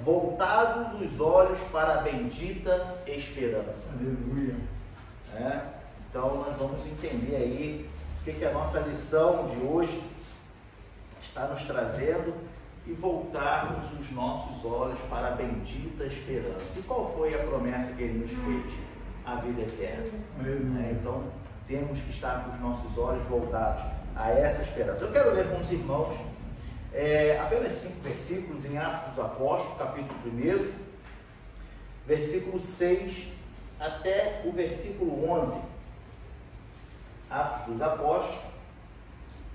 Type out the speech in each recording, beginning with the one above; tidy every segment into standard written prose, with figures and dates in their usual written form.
voltados os olhos para a bendita esperança. Aleluia. Então nós vamos entender aí o que a nossa lição de hoje está nos trazendo e voltarmos os nossos olhos para a bendita esperança. E qual foi a promessa que Ele nos fez? A vida eterna. Então temos que estar com os nossos olhos voltados a essa esperança. Eu quero ler com os irmãos apenas 5 versículos em Atos dos Apóstolos, capítulo 1, versículo 6 até o versículo 11. Atos dos Apóstolos,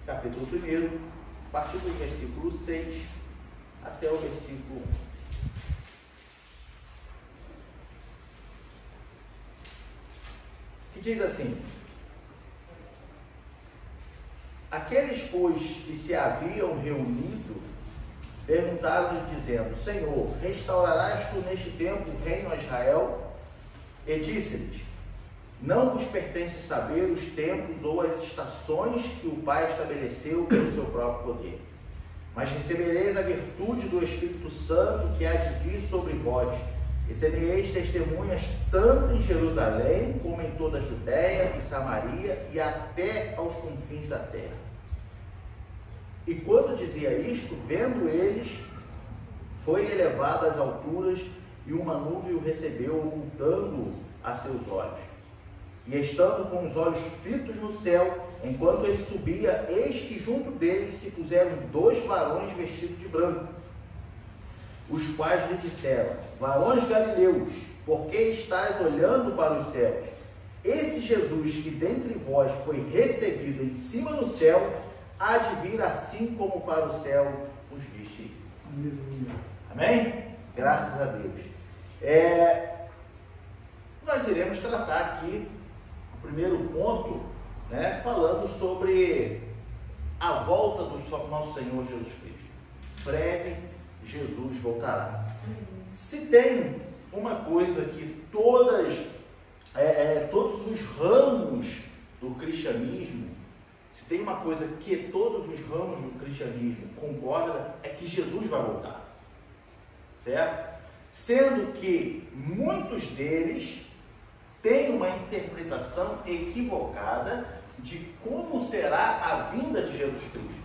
capítulo 1, a partir do versículo 6 até o versículo 11. Que diz assim: aqueles, pois, que se haviam reunido, perguntaram-lhe, dizendo: Senhor, restaurarás tu neste tempo o reino a Israel? E disse-lhes: não vos pertence saber os tempos ou as estações que o Pai estabeleceu pelo seu próprio poder, mas recebereis a virtude do Espírito Santo que há de vir sobre vós, e sereis testemunhas tanto em Jerusalém como em toda a Judéia e Samaria e até aos confins da terra. E quando dizia isto, vendo eles, foi elevado às alturas e uma nuvem o recebeu, ocultando-o a seus olhos. E estando com os olhos fitos no céu, enquanto ele subia, eis que junto dele se puseram 2 varões vestidos de branco, os quais lhe disseram: varões galileus, por que estáis olhando para os céus? Esse Jesus que dentre vós foi recebido em cima no céu, há de vir assim como para o céu os vistes. Amém? Graças a Deus. Nós iremos tratar aqui o primeiro ponto, falando sobre a volta do nosso Senhor Jesus Cristo. Breve Jesus voltará. Se tem uma coisa que todos os ramos do cristianismo, se tem uma coisa que todos os ramos do cristianismo concordam, é que Jesus vai voltar. Certo? Sendo que muitos deles têm uma interpretação equivocada de como será a vinda de Jesus Cristo.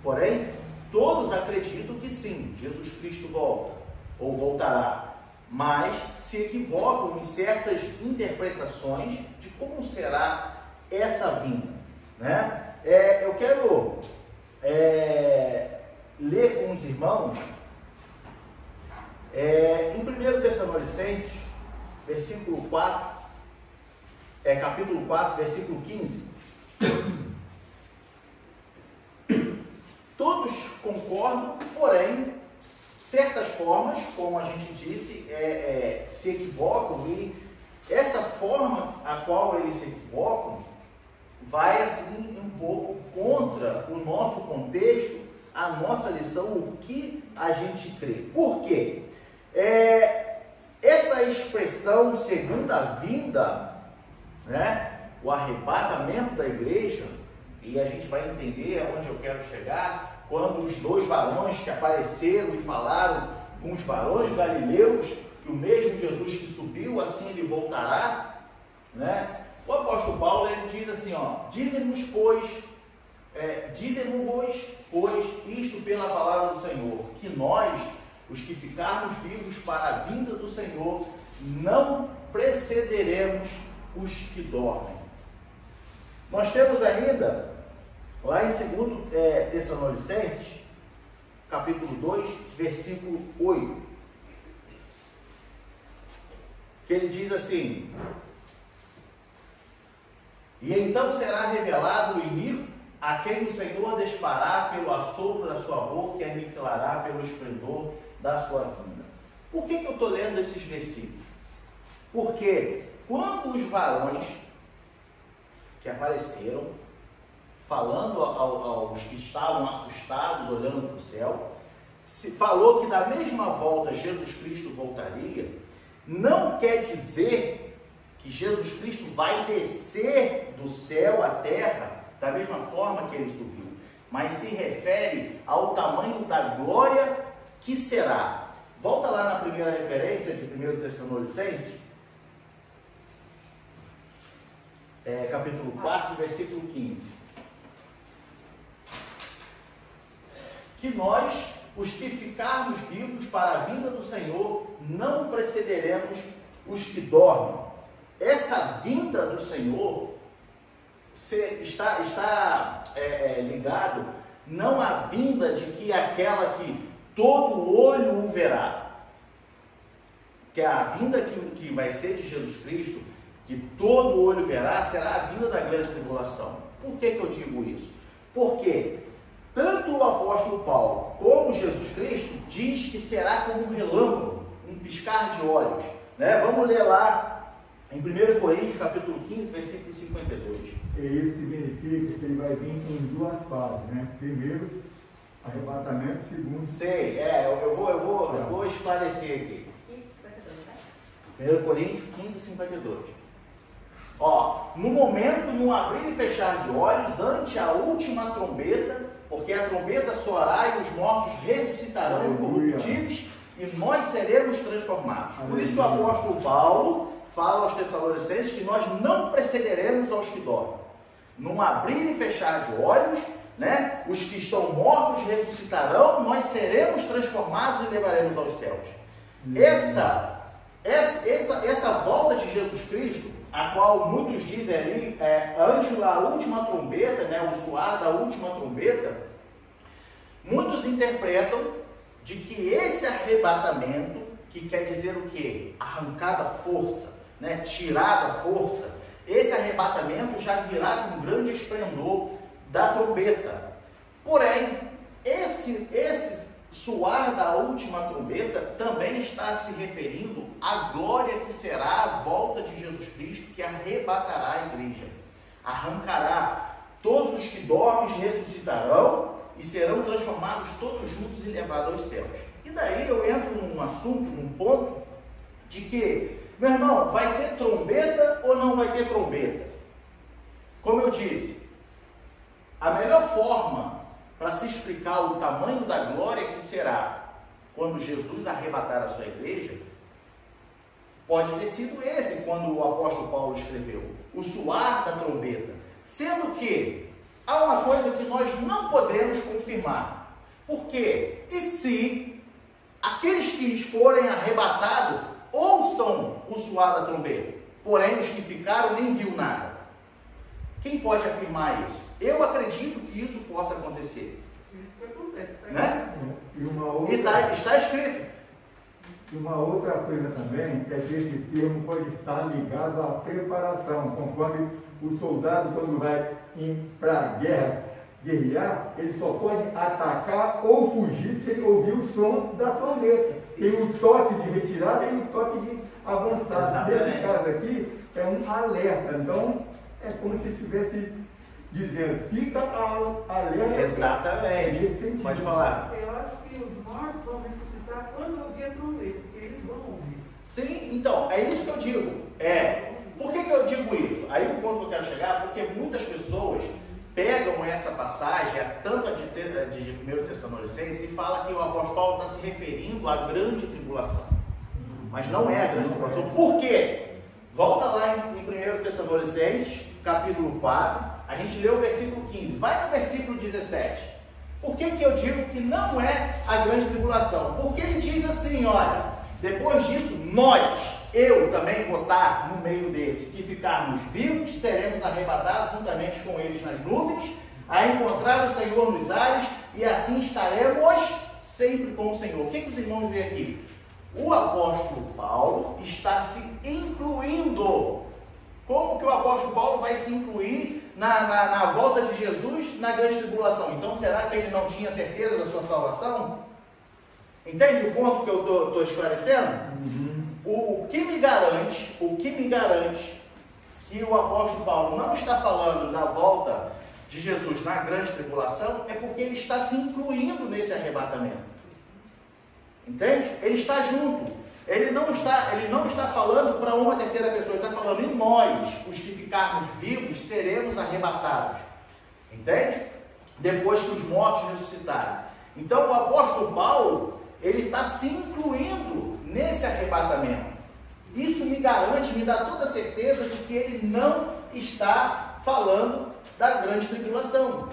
Porém, todos acreditam que sim, Jesus Cristo volta ou voltará, mas se equivocam em certas interpretações de como será essa vinda. Eu quero ler com os irmãos em 1 Tessalonicenses, versículo 4, capítulo 4, versículo 15. Todos concordam, porém, certas formas, como a gente disse, se equivocam, e essa forma a qual eles se equivocam vai assim um pouco contra o nosso contexto, a nossa lição, o que a gente crê. Por quê? Essa expressão segunda vinda, o arrebatamento da igreja, e a gente vai entender aonde eu quero chegar, quando os 2 varões que apareceram e falaram com os varões galileus, que o mesmo Jesus que subiu, assim ele voltará, o apóstolo Paulo, ele diz assim, dizem-vos, pois, isto pela palavra do Senhor, que nós, os que ficarmos vivos para a vinda do Senhor, não precederemos os que dormem. Nós temos ainda, lá em 2 Tessalonicenses, capítulo 2, versículo 8, que ele diz assim: e então será revelado o iníquo, a quem o Senhor desfará pelo assopro da sua boca e aniquilará pelo esplendor da sua vinda. Por que eu estou lendo esses versículos? Porque quando os varões que apareceram, falando aos que estavam assustados, olhando para o céu, se falou que da mesma volta Jesus Cristo voltaria, não quer dizer que Jesus Cristo vai descer do céu à terra da mesma forma que ele subiu, mas se refere ao tamanho da glória que será. Volta lá na primeira referência de 1 Tessalonicenses, capítulo 4, versículo 15. Que nós, os que ficarmos vivos para a vinda do Senhor, não precederemos os que dormem. Essa vinda do Senhor está ligado não à vinda de que aquela que todo olho o verá, que é a vinda que vai ser de Jesus Cristo, que todo olho verá, será a vinda da grande tribulação. Por que eu digo isso? Porque tanto o apóstolo Paulo como Jesus Cristo diz que será como um relâmpago, um piscar de olhos, né? Vamos ler lá em 1 Coríntios capítulo 15, versículo 52. Isso significa que ele vai vir em duas fases, né? Primeiro, arrebatamento, segundo... Sei, eu vou esclarecer aqui. 1 Coríntios 15, 52. No momento, no abrir e fechar de olhos, ante a última trombeta, porque a trombeta soará e os mortos ressuscitarão incorruptíveis e nós seremos transformados. Por isso que o apóstolo Paulo fala aos Tessalonicenses que nós não precederemos aos que dormem. Num abrir e fechar de olhos, né, os que estão mortos ressuscitarão, nós seremos transformados e levaremos aos céus. Essa volta de Jesus Cristo, a qual muitos dizem ali, antes da última trombeta, né, o soar da última trombeta, muitos interpretam de que esse arrebatamento, que quer dizer o quê? Arrancada a força, né, tirada a força, esse arrebatamento já virá com grande esplendor da trombeta. Porém, esse soar da última trombeta também está se referindo à glória que será a volta de Jesus Cristo, que arrebatará a igreja. Arrancará todos os que dormem, ressuscitarão e serão transformados todos juntos e levados aos céus. E daí eu entro num assunto, num ponto, de que, meu irmão, vai ter trombeta ou não vai ter trombeta? Como eu disse, a melhor forma para se explicar o tamanho da glória que será quando Jesus arrebatar a sua igreja, pode ter sido esse, quando o apóstolo Paulo escreveu, o soar da trombeta. Sendo que há uma coisa que nós não podemos confirmar. Por quê? E se aqueles que forem arrebatados ouçam o soar da trombeta, porém os que ficaram nem viu nada? Quem pode afirmar isso? Eu acredito que isso possa acontecer. Né? E está escrito. E uma outra coisa também é que esse termo pode estar ligado à preparação, conforme o soldado, quando vai para a guerra, guerrear, ele só pode atacar ou fugir se ele ouvir o som da trombeta. Tem o toque de retirada e o toque de avançar. Nesse caso aqui, é um alerta. Então, é como se estivesse dizendo, fica alerta. Exatamente. Pode falar. Eu acho que os mortos vão ressuscitar quando ouvir a trombeta, porque eles vão ouvir. Sim, então, é isso que eu digo. Por que eu digo isso? Aí o ponto que eu quero chegar, porque muitas pessoas pegam essa passagem, tanto a de 1 Tessalonicenses, e falam que o apóstolo Paulo está se referindo à grande tribulação. Mas não é a grande tribulação. Por quê? Volta lá em 1 Tessalonicenses, capítulo 4, a gente lê o versículo 15. Vai no versículo 17. Por que eu digo que não é a grande tribulação? Porque ele diz assim, olha, depois disso, eu também vou estar no meio desse, que ficarmos vivos, seremos arrebatados juntamente com eles nas nuvens, a encontrar o Senhor nos ares, e assim estaremos sempre com o Senhor. O que os irmãos veem aqui? O apóstolo Paulo está se incluindo. Como que o apóstolo Paulo vai se incluir na volta de Jesus na grande tribulação? Então, será que ele não tinha certeza da sua salvação? Entende o ponto que eu estou esclarecendo? O que me garante que o apóstolo Paulo não está falando da volta de Jesus na grande tribulação é porque ele está se incluindo nesse arrebatamento. Entende? Ele está junto. Ele não está falando para uma terceira pessoa, ele está falando em nós, os que ficarmos vivos, seremos arrebatados. Entende? Depois que os mortos ressuscitarem. Então o apóstolo Paulo, ele está se incluindo nesse arrebatamento. Isso me garante, me dá toda a certeza de que ele não está falando da grande tribulação.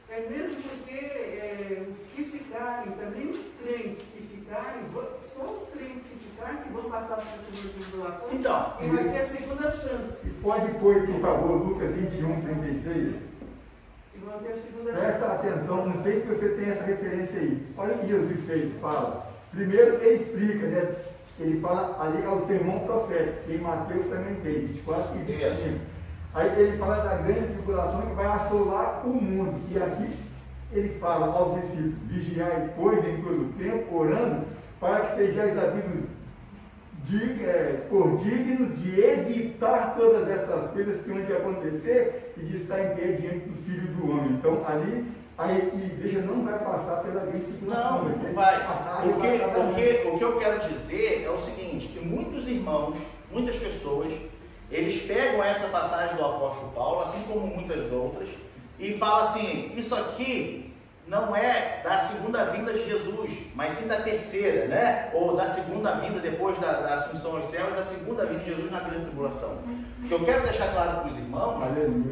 É mesmo porque os que ficarem, também os crentes que ficarem, são os crentes que ficarem que vão passar por essa grande tribulação. Então, e vai ter a segunda chance. E pode pôr, por favor, Lucas 21, 36. E vão ter a segunda Presta chance. atenção, não sei se você tem essa referência aí. Olha o que Jesus fez, fala. Primeiro ele explica, né? Ele fala ali ao sermão profético, que em Mateus também tem, 24 e 25. Aí ele fala da grande tribulação que vai assolar o mundo. E aqui ele fala aos discípulos: vigiai, pois, em todo tempo, orando, para que sejais havidos por dignos de evitar todas essas coisas que hão de acontecer e de estar em pé diante do Filho do Homem. Então, ali, a igreja não vai passar pela grande tribulação. não vai. O que eu quero dizer é o seguinte, que muitos irmãos, muitas pessoas, eles pegam essa passagem do apóstolo Paulo, assim como muitas outras, e falam assim: isso aqui não é da segunda vinda de Jesus, mas sim da terceira, né? Ou da segunda vinda depois da assunção aos céus, da segunda vinda de Jesus na grande tribulação. O que eu quero deixar claro para os irmãos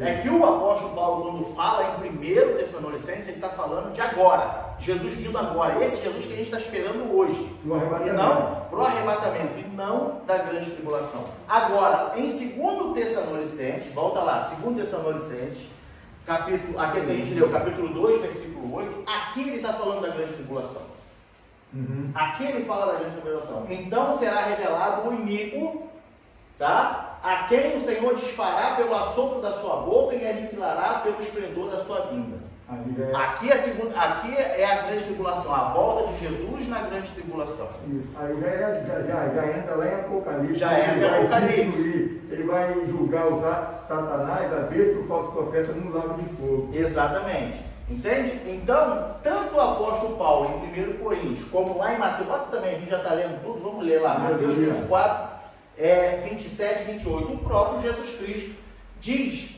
é que o apóstolo Paulo, quando fala em 1 Tessalonicenses, ele está falando de agora, Jesus vindo agora, esse Jesus que a gente está esperando hoje, e não para o arrebatamento, e não da grande tribulação. Agora, em 2 Tessalonicenses, volta lá, 2 Tessalonicenses, capítulo, aqui que a gente leu, capítulo 2, versículo 8, aqui ele está falando da grande tribulação. Aqui ele fala da grande tribulação. Então será revelado o iníquo, tá? A quem o Senhor dispará pelo assopro da sua boca e aniquilará pelo esplendor da sua vinda. Aqui é a grande tribulação, a volta de Jesus na grande tribulação. Isso. Aí já entra lá em Apocalipse. Já entra em Apocalipse. Ele vai julgar os Satanás, a besta e o falso profeta no lago de fogo. Exatamente. Entende? Então, tanto o apóstolo Paulo em 1 Coríntios, como lá em Mateus, também a gente já está lendo tudo, vamos ler lá, Mateus 24, 27 e 28, o próprio Jesus Cristo diz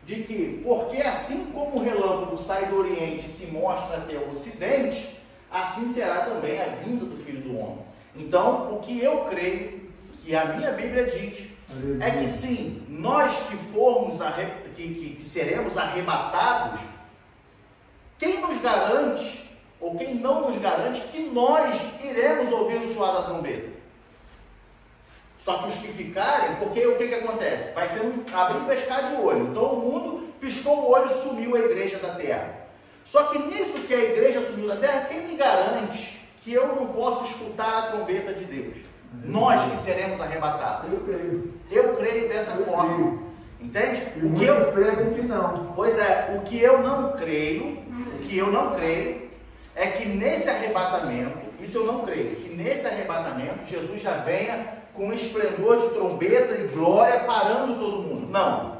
de que, porque assim como o relâmpago sai do Oriente e se mostra até o Ocidente, assim será também a vinda do Filho do Homem. Então, o que eu creio, que a minha Bíblia diz, é que sim, nós que formos, que seremos arrebatados, quem nos garante, ou quem não nos garante, que nós iremos ouvir o soar da trombeta? Só que os que ficarem, porque o que acontece? Vai ser abrir e pescar de olho. Então o mundo piscou o olho e sumiu a igreja da terra. Só que nisso que a igreja sumiu da terra, quem me garante que eu não posso escutar a trombeta de Deus? Nós que seremos arrebatados. Eu creio dessa forma. Entende? E muitos pregam que não. Pois é, o que eu não creio é que nesse arrebatamento, isso eu não creio, que nesse arrebatamento Jesus já venha com esplendor de trombeta e glória parando todo mundo. Não.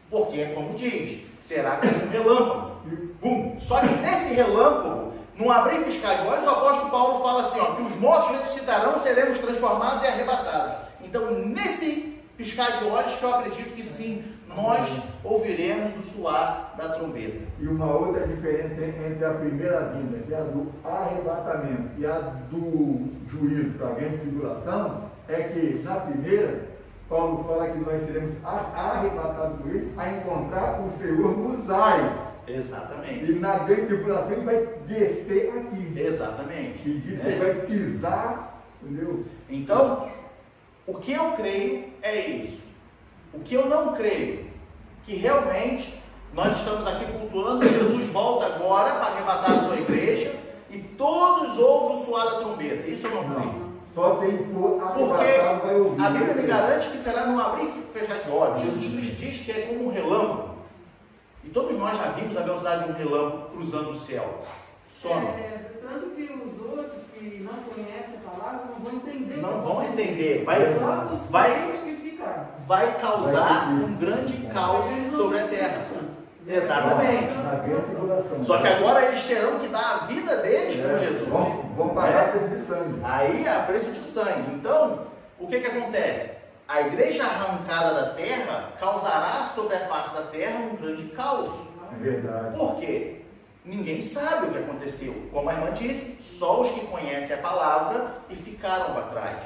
Porque, como diz, será como um relâmpago. Bum. Só que nesse relâmpago, num abrir e piscar de olhos, o apóstolo Paulo fala assim, ó, que os mortos ressuscitarão, seremos transformados e arrebatados. Então, nesse piscar de olhos, que eu acredito que sim, nós ouviremos o soar da trombeta. E uma outra diferença entre a primeira vinda, que é a do arrebatamento, e a do juízo para a grande tribulação, é que na primeira, Paulo fala que nós seremos arrebatados por isso a encontrar o Senhor nos ares. Exatamente. E na grande tribulação ele vai descer aqui. Exatamente. E diz que ele vai pisar, entendeu? Então, o que eu creio é isso. O que eu não creio, que realmente nós estamos aqui cultuando, Jesus volta agora para arrebatar a sua igreja e todos ouvem o soar da trombeta. Isso eu não creio. Só quem for arrebatado vai ouvir. Porque a Bíblia me garante que será num abrir e fechar de olhos. Jesus Cristo diz que é como um relâmpago. E todos nós já vimos a velocidade de um relâmpago cruzando o céu. Sono. Tanto que os outros que não conhecem a palavra não vão entender. Não vão entender. Vai causar um grande caos sobre a terra. Exatamente. Só que agora eles terão que dar a vida deles por Jesus. Vão pagar a preço de sangue. Aí a preço de sangue. Então, o que acontece? A igreja arrancada da terra causará sobre a face da terra um grande caos. É verdade. Por quê? ninguém sabe o que aconteceu. Como a irmã disse, só os que conhecem a palavra e ficaram para trás.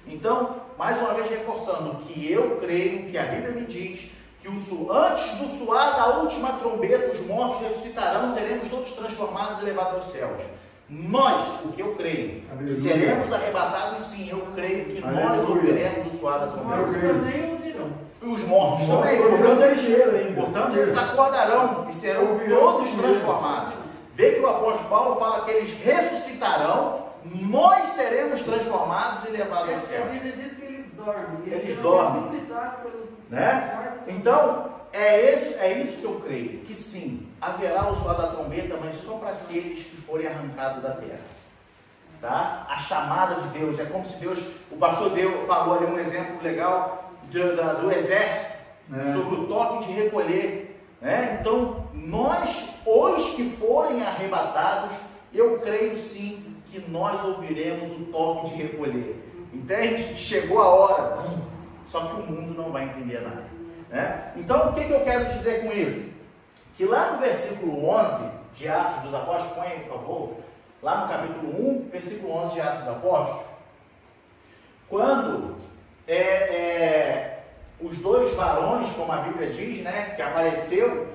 Então, mais uma vez reforçando que eu creio que a Bíblia me diz que antes do soar da última trombeta, os mortos ressuscitarão, seremos todos transformados e levados aos céus. Nós, o que eu creio, Aleluia. seremos arrebatados, sim, eu creio que Aleluia. nós ouviremos o soar da Os trombeta. mortos também ouvirão. E os mortos Os também, mortos portanto eles acordarão e serão todos transformados. Vê que o apóstolo Paulo fala que eles ressuscitarão, nós seremos transformados e levados ao A céu. Bíblia diz que eles dormem. Eles serão dormem. ressuscitados pelo Né? Então, é isso que eu creio, que sim, haverá o soar da trombeta, mas só para aqueles que forem arrancados da terra. Tá? A chamada de Deus, é como se Deus, o pastor falou ali um exemplo legal do exército, sobre o toque de recolher. Né? Então, os que forem arrebatados, eu creio sim que nós ouviremos o toque de recolher. Entende? Chegou a hora. Só que o mundo não vai entender nada. Né? Então, o que eu quero dizer com isso? Que lá no versículo 11 de Atos dos Apóstolos, põe aí, por favor, lá no capítulo 1, versículo 11 de Atos dos Apóstolos, quando os dois varões, como a Bíblia diz, né, que apareceu,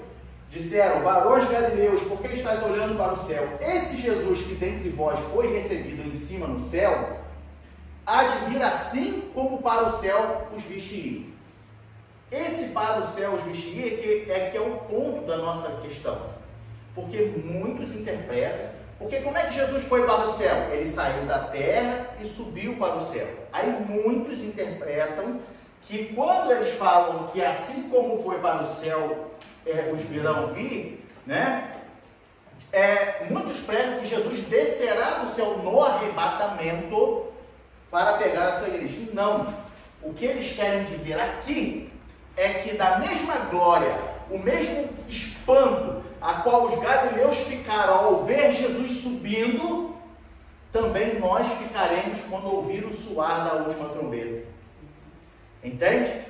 disseram: varões galileus, por que estáis olhando para o céu? Esse Jesus que dentre vós foi recebido em cima no céu, há de vir assim como para o céu os viste ir. Esse para o céu os viste ir que é o ponto da nossa questão. Porque muitos interpretam, porque como é que Jesus foi para o céu? Ele saiu da terra e subiu para o céu. Aí muitos interpretam que quando eles falam que assim como foi para o céu, os virão vir, né? Muitos pregam que Jesus descerá do céu no arrebatamento para pegar a sua igreja. Não. O que eles querem dizer aqui é que da mesma glória, o mesmo espanto a qual os galileus ficaram ao ver Jesus subindo, também nós ficaremos quando ouvir o soar da última trombeta. Entende?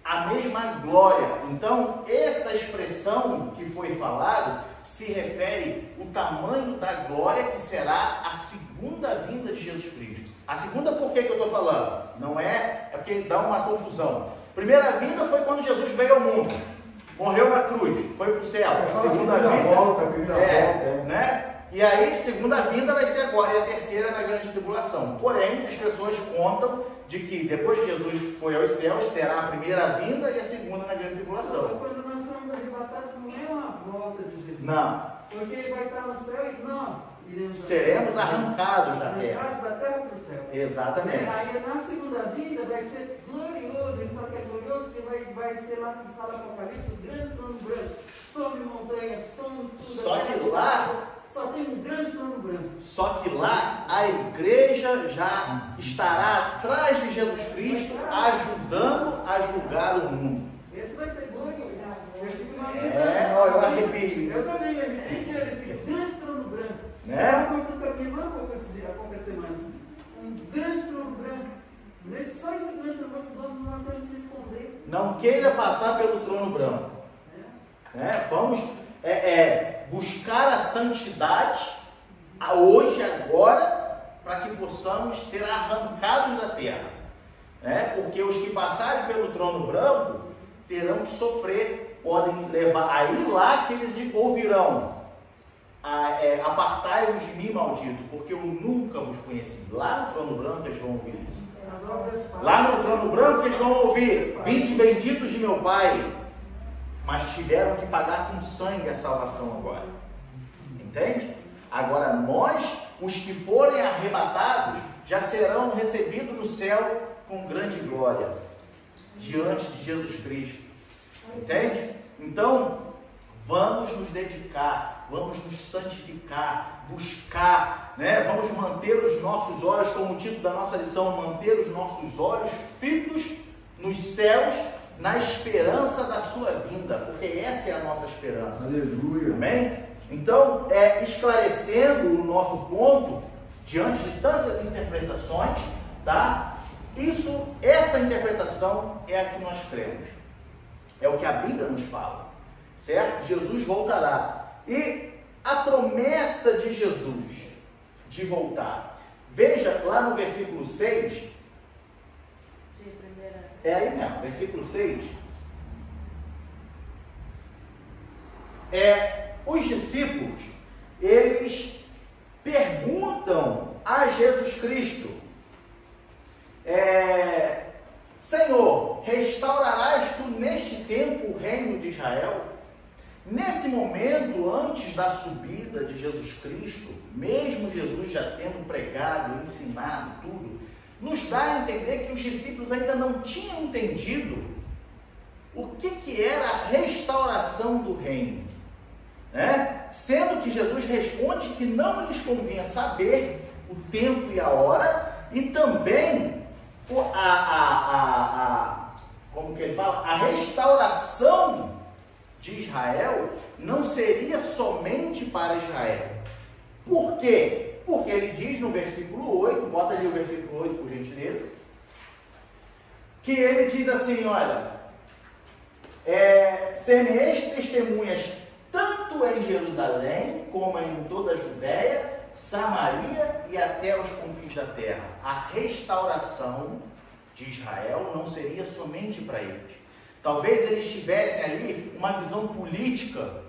A mesma glória. Então, essa expressão que foi falada se refere ao tamanho da glória que será a segunda vinda de Jesus Cristo. A segunda, por que eu estou falando? Não é porque dá uma confusão. Primeira vinda foi quando Jesus veio ao mundo, morreu na cruz, foi para o céu. Segunda vinda, né? E aí, segunda vinda vai ser agora, e a terceira na grande tribulação. Porém, as pessoas contam de que depois que Jesus foi aos céus, será a primeira vinda e a segunda na grande tribulação. Quando nós somos arrebatados, não é uma volta de Jesus. Não. Porque ele vai estar no céu e nós iremos Seremos arrancados da terra. Arrancados da terra para o céu. Exatamente. Aí na segunda vinda vai ser glorioso, e sabe que é glorioso? Que vai ser lá que fala Apocalipse, o grande trono branco, sobre montanhas, sobre tudo. Só que lá só tem um grande trono branco. Só que lá a igreja já estará atrás de Jesus Cristo, ajudando a julgar o mundo. Esse vai ser glorioso. Eu arrepio. Eu também arrepio esse grande trono branco. Né? Uma coisa que também não há poucas semanas. Um grande trono branco. Só esse grande trono branco não tem onde se esconder. Não queira passar pelo trono branco. Vamos buscar a santidade hoje, agora, para que possamos ser arrancados da terra. Porque os que passarem pelo trono branco terão que sofrer, podem levar, aí lá que eles ouvirão: apartai-vos de mim, maldito, porque eu nunca vos conheci. Lá no trono branco eles vão ouvir isso. Lá no trono branco eles vão ouvir: vinde benditos de meu Pai. Mas tiveram que pagar com sangue a salvação agora. Entende? Agora nós, os que forem arrebatados, já serão recebidos no céu com grande glória, diante de Jesus Cristo. Entende? Então, vamos nos dedicar, vamos nos santificar, buscar, vamos manter os nossos olhos, como o título da nossa lição, manter os nossos olhos fitos nos céus, na esperança da sua vinda, porque essa é a nossa esperança. Aleluia. Amém? Então, esclarecendo o nosso ponto, diante de tantas interpretações, tá? Essa interpretação é a que nós cremos. É o que a Bíblia nos fala, certo? Jesus voltará. E a promessa de Jesus de voltar. Veja lá no versículo 6. É aí mesmo, versículo 6. Os discípulos, eles perguntam a Jesus Cristo: Senhor, restaurarás tu neste tempo o reino de Israel? Nesse momento, antes da subida de Jesus Cristo, mesmo Jesus já tendo pregado, ensinado tudo, nos dá a entender que os discípulos ainda não tinham entendido o que era a restauração do reino, né? Sendo que Jesus responde que não lhes convinha saber o tempo e a hora, e também como que ele fala? A restauração de Israel não seria somente para Israel. Por quê? Porque ele diz no versículo 8, bota ali o versículo 8 por gentileza, que ele diz assim, olha, ser-me-eis testemunhas tanto em Jerusalém, como em toda a Judéia, Samaria e até os confins da terra. A restauração de Israel não seria somente para eles. Talvez eles tivessem ali uma visão política,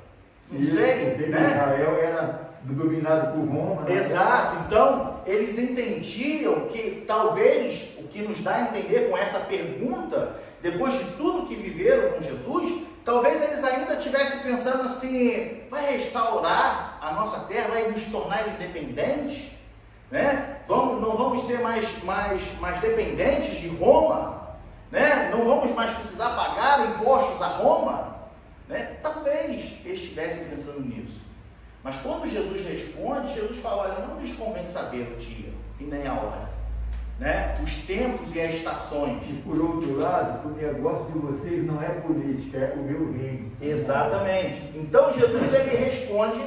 não sei, né? Israel era dominado por Roma. Né? Exato, então eles entendiam que talvez, o que nos dá a entender com essa pergunta, depois de tudo que viveram com Jesus, talvez eles ainda estivessem pensando assim: vai restaurar a nossa terra, vai nos tornar independentes, né? Não vamos ser mais dependentes de Roma, né? Não vamos mais precisar pagar impostos a Roma, né? Talvez eles estivessem pensando nisso. Mas quando Jesus responde, Jesus fala: olha, não lhes convém saber o dia e nem a hora, né? Os tempos e as estações. E por outro lado, o negócio de vocês não é política, é o meu reino. Exatamente. Então Jesus ele responde,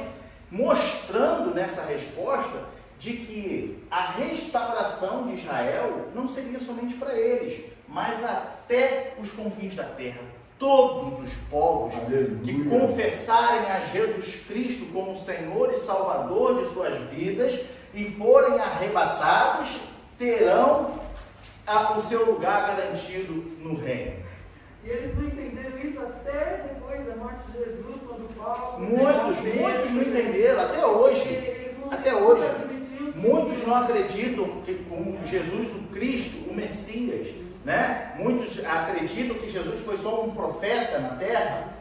mostrando nessa resposta de que a restauração de Israel não seria somente para eles, mas até os confins da terra. Todos os povos que confessarem a Jesus Cristo como Senhor e Salvador de suas vidas e forem arrebatados, terão o seu lugar garantido no reino. E eles não entenderam isso até depois da morte de Jesus, quando Paulo... Muitos não entenderam, até hoje. Até hoje. Muitos não acreditam que com Jesus, o Cristo, o Messias, né? Muitos acreditam que Jesus foi só um profeta na terra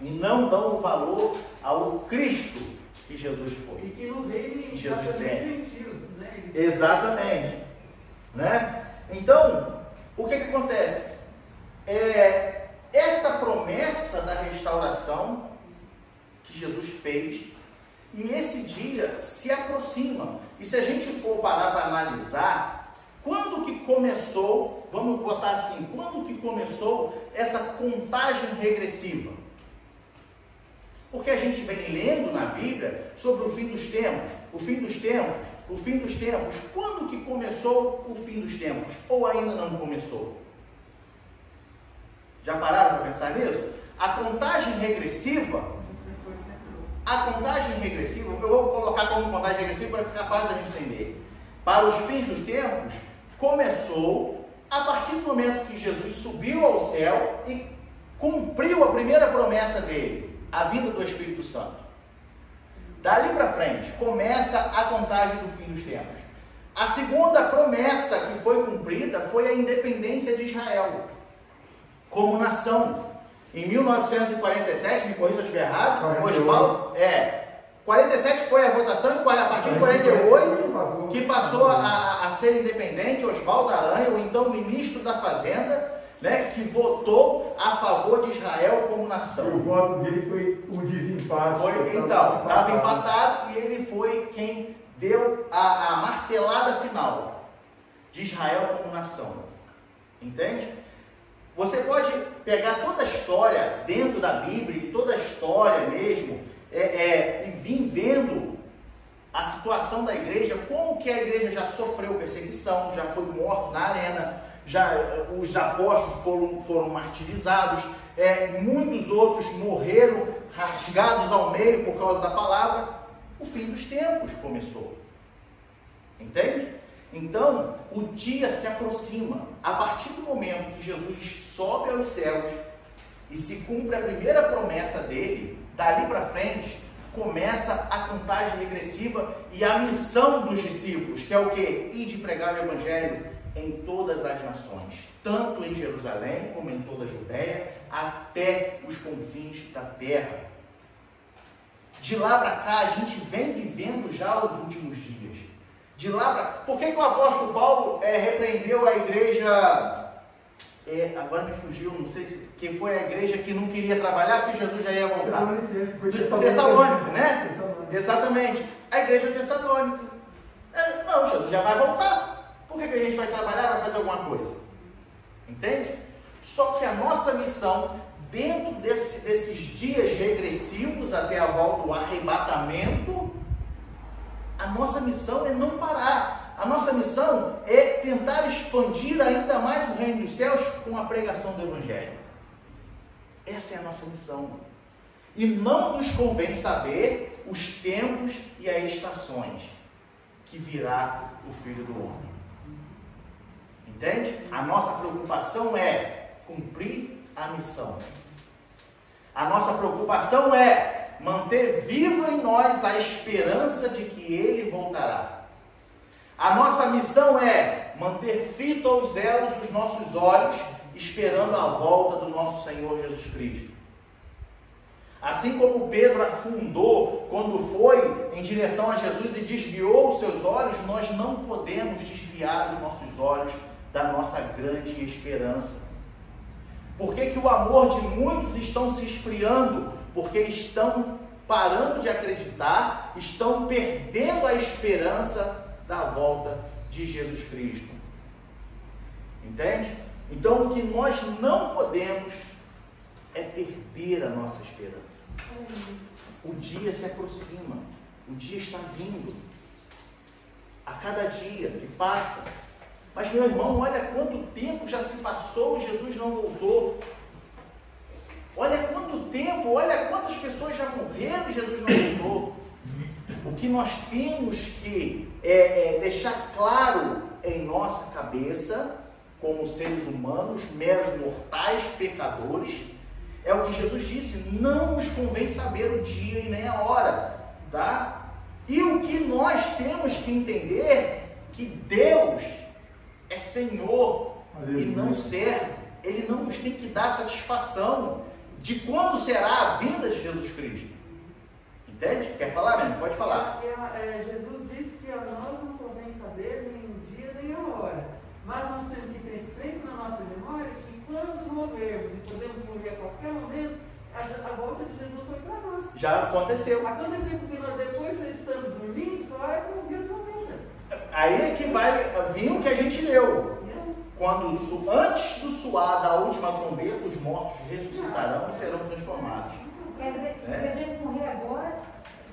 e não dão o valor ao Cristo que Jesus foi. E que no reino Jesus é. gentios, né? Exatamente, né? Então, o que acontece? Essa promessa da restauração que Jesus fez, e esse dia se aproxima. E se a gente for parar para analisar, quando que começou, vamos botar assim, quando que começou essa contagem regressiva? Porque a gente vem lendo na Bíblia sobre o fim dos tempos, o fim dos tempos, o fim dos tempos. Quando que começou o fim dos tempos? Ou ainda não começou? Já pararam para pensar nisso? A contagem regressiva, eu vou colocar como contagem regressiva para ficar fácil a gente entender. Para os fins dos tempos, começou a partir do momento que Jesus subiu ao céu e cumpriu a primeira promessa dele, a vinda do Espírito Santo. Dali para frente, começa a contagem do fim dos tempos. A segunda promessa que foi cumprida foi a independência de Israel como nação. Em 1947, me corrija se eu estiver errado, Oswaldo, 47 foi a votação, e a partir de 48, que passou a ser independente, Oswaldo Aranha, o então ministro da Fazenda, né, que votou a favor de Israel como nação. O voto dele foi o desempate. Então, estava empatado e ele foi quem deu a martelada final de Israel como nação. Entende? Você pode pegar toda a história dentro da Bíblia, e toda a história mesmo, e vir vendo a situação da igreja, como que a igreja já sofreu perseguição, já foi morto na arena, os apóstolos foram martirizados, muitos outros morreram rasgados ao meio por causa da palavra. O fim dos tempos começou. Entende? Então, o dia se aproxima. A partir do momento que Jesus sobe aos céus e se cumpre a primeira promessa dele, dali para frente, começa a contagem regressiva e a missão dos discípulos, que é o quê? Ir de pregar o evangelho em todas as nações, tanto em Jerusalém como em toda a Judéia, até os confins da terra. De lá para cá, a gente vem vivendo já os últimos dias. De lá para... Por que o apóstolo Paulo repreendeu a igreja... agora me fugiu, não sei se... Que foi a igreja que não queria trabalhar, porque Jesus já ia voltar. Tessalônica, né? Exatamente. A igreja tessalônica. Não, Jesus já vai voltar. Por que a gente vai trabalhar, vai fazer alguma coisa? Entende? Só que a nossa missão, dentro desses dias regressivos até a volta, o arrebatamento, a nossa missão é não parar. A nossa missão é tentar expandir ainda mais o reino dos céus com a pregação do evangelho. Essa é a nossa missão. E não nos convém saber os tempos e as estações que virá o Filho do Homem. Entende? A nossa preocupação é cumprir a missão. A nossa preocupação é manter viva em nós a esperança de que Ele voltará. A nossa missão é manter fito aos elos os nossos olhos, esperando a volta do nosso Senhor Jesus Cristo. Assim como Pedro afundou quando foi em direção a Jesus e desviou os seus olhos, nós não podemos desviar os nossos olhos da nossa grande esperança. Por que o amor de muitos estão se esfriando? Porque estão parando de acreditar, estão perdendo a esperança da volta de Jesus Cristo. Entende? Então, o que nós não podemos é perder a nossa esperança. O dia se aproxima, o dia está vindo. A cada dia que passa. Mas, meu irmão, olha quanto tempo já se passou e Jesus não voltou. Olha quanto tempo, olha quantas pessoas já morreram e Jesus não voltou. O que nós temos que deixar claro em nossa cabeça, como seres humanos, meros mortais, pecadores, é o que Jesus disse: não nos convém saber o dia e nem a hora, tá? E o que nós temos que entender, que Deus é Senhor e não servo. Ele não nos tem que dar satisfação de quando será a vinda de Jesus Cristo. Entende? Quer falar, mesmo? Pode falar. Jesus disse que a nós não convém saber nem o dia nem a hora, mas nós temos que ter sempre na nossa memória que quando morrermos, e podemos morrer a qualquer momento, a volta de Jesus foi para nós. Já aconteceu. Aconteceu porque nós depois estamos dormindo, só vai para ouvir a trombeta. Aí é que vai vir o que a gente leu. Quando, antes do soar da última trombeta, os mortos ressuscitarão e serão transformados. Quer dizer, se a gente morrer agora,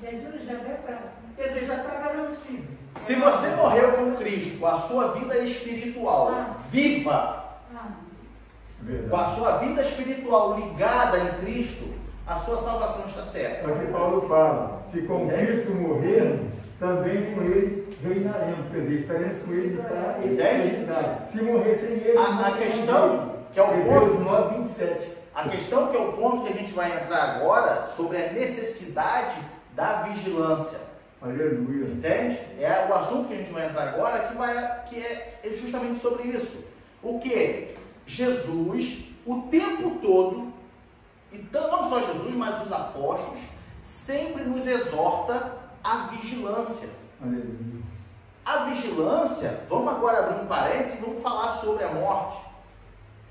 Jesus já veio para... Quer dizer, já está garantido. Se você morreu com Cristo, com a sua vida espiritual viva, com a sua vida espiritual ligada em Cristo, a sua salvação está certa. É o que Paulo fala: se com Cristo morrermos, também com Ele reinaremos. Quer dizer, estaremos com Ele para a eternidade. Se morrer sem Ele, a questão, que é o Hebreus ponto, 9:27. a questão que é o ponto que a gente vai entrar agora, sobre a necessidade da vigilância. Aleluia. Entende? É o assunto que a gente vai entrar agora, que é justamente sobre isso. O que? Jesus, o tempo todo, então não só Jesus, mas os apóstolos, sempre nos exorta à vigilância. Aleluia. A vigilância, vamos agora abrir um parênteses e vamos falar sobre a morte.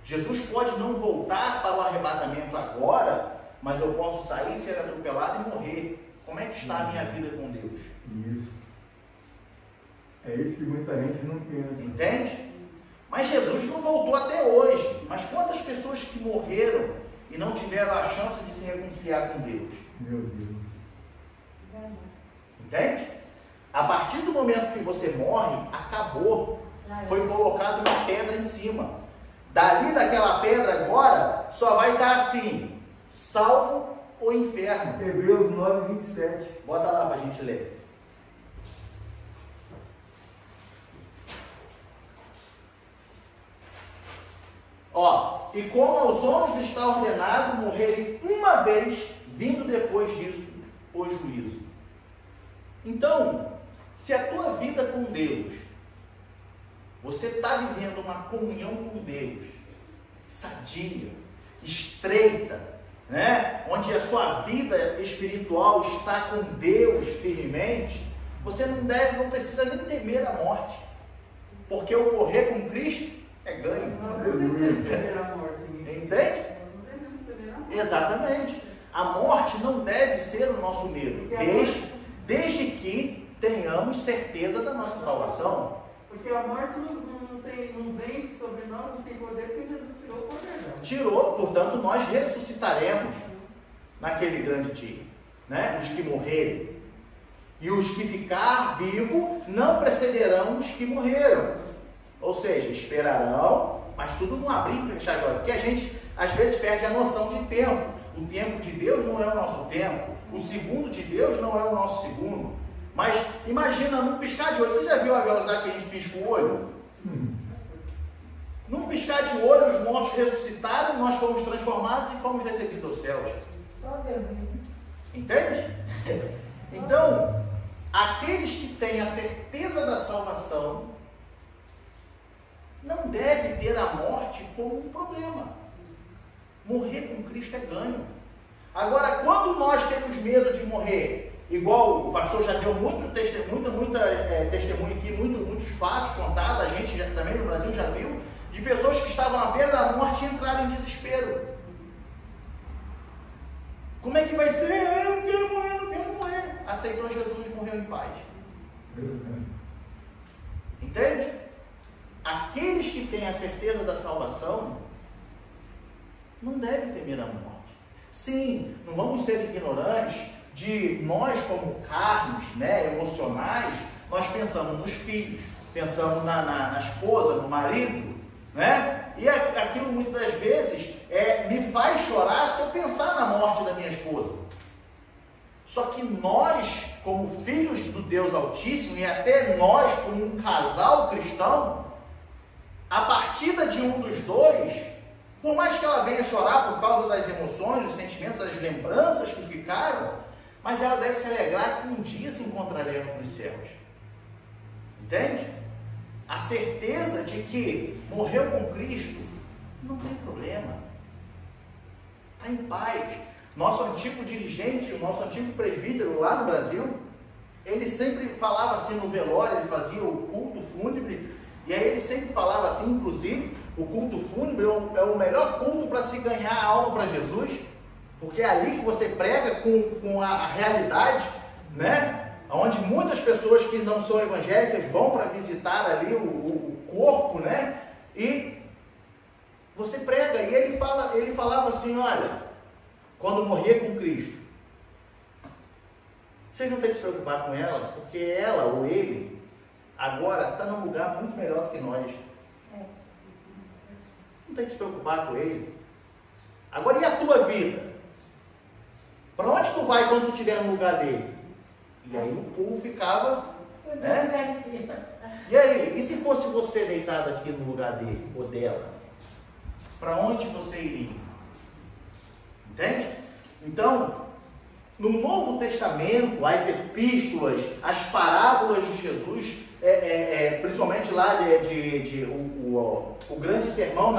Jesus pode não voltar para o arrebatamento agora, mas eu posso sair, ser atropelado e morrer. Como é que está a minha vida com Deus? Isso. É isso que muita gente não pensa. Entende? Mas Jesus não voltou até hoje. Mas quantas pessoas que morreram e não tiveram a chance de se reconciliar com Deus? Meu Deus. Entende? A partir do momento que você morre, acabou. Foi colocada uma pedra em cima. Dali daquela pedra agora, só vai estar assim, salvo ou inferno. Hebreus 9, 27. Bota lá para a gente ler. Ó, e como aos homens está ordenado morrerem uma vez, vindo depois disso o juízo. Então, se a tua vida com Deus, você está vivendo uma comunhão com Deus, sadia, estreita, né? Onde a sua vida espiritual está com Deus firmemente, você não precisa nem temer a morte, porque o morrer com Cristo é ganho. Nós não devemos temer a morte. Entende? Nós não devemos temer a morte. Exatamente. A morte não deve ser o nosso medo, desde que tenhamos certeza da nossa salvação. Porque a morte não vence sobre nós, não tem poder, porque Jesus tirou o poder dela. Tirou, portanto, nós ressuscitaremos naquele grande dia, né? Os que morrerem. E os que ficar vivos não precederão os que morreram. Ou seja, esperarão, mas tudo não abrir e fechar agora. Porque a gente, às vezes, perde a noção de tempo. O tempo de Deus não é o nosso tempo. O segundo de Deus não é o nosso segundo. Mas imagina, num piscar de olho. Você já viu a velocidade que a gente pisca o olho? Num piscar de olho, os mortos ressuscitaram, nós fomos transformados e fomos recebidos aos céus. Só Deus. Entende? Então, aqueles que têm a certeza da salvação não devem ter a morte como um problema. Morrer com Cristo é ganho. Agora, quando nós temos medo de morrer, igual o pastor já deu muito testemunho aqui, muitos fatos contados, a gente também no Brasil já viu, de pessoas que estavam à beira da morte e entraram em desespero. Como é que vai ser? Eu não quero morrer. Aceitou Jesus e morreu em paz. Entende? Aqueles que têm a certeza da salvação não devem temer a morte. Sim, não vamos ser ignorantes de nós como carnes, né, emocionais, nós pensamos nos filhos, pensamos na esposa, no marido, né? E aquilo muitas das vezes me faz chorar se eu pensar na morte da minha esposa. Só que nós, como filhos do Deus Altíssimo, e até nós como um casal cristão, a partida de um dos dois, por mais que ela venha chorar por causa das emoções, dos sentimentos, das lembranças que ficaram, mas ela deve se alegrar que um dia se encontraremos nos céus. Entende? A certeza de que morreu com Cristo não tem problema. Está em paz. Nosso antigo dirigente, o nosso antigo presbítero lá no Brasil, ele sempre falava assim no velório, ele fazia o culto fúnebre, e aí ele sempre falava assim, inclusive, o culto fúnebre é o melhor culto para se ganhar a alma para Jesus, porque é ali que você prega com a realidade, né? Onde muitas pessoas que não são evangélicas vão para visitar ali o corpo, né? E você prega, e ele falava assim, olha, quando morrer com Cristo, vocês não têm que se preocupar com ela, porque ela ou ele agora está num lugar muito melhor do que nós. Não tem que se preocupar com ele. Agora, e a tua vida? Para onde tu vai quando tu estiver no lugar dele? E aí o povo ficava, né? E aí, e se fosse você deitado aqui no lugar dele ou dela? Para onde você iria? Entende? Então, no Novo Testamento, as epístolas, as parábolas de Jesus, principalmente lá o grande sermão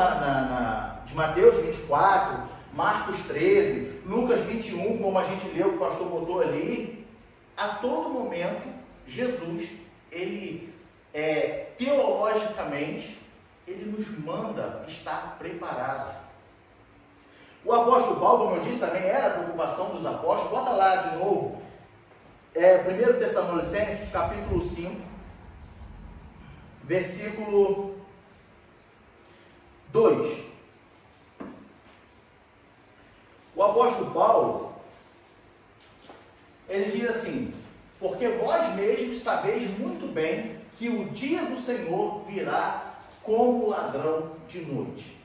de Mateus 24, Marcos 13, Lucas 21, como a gente leu, o pastor botou ali, a todo momento, Jesus, ele, teologicamente, ele nos manda estar preparados. O apóstolo Paulo, como eu disse, também era a preocupação dos apóstolos. Bota lá de novo, 1 Tessalonicenses, capítulo 5, versículo 2. O apóstolo Paulo, ele diz assim, porque vós mesmos sabeis muito bem que o dia do Senhor virá como ladrão de noite.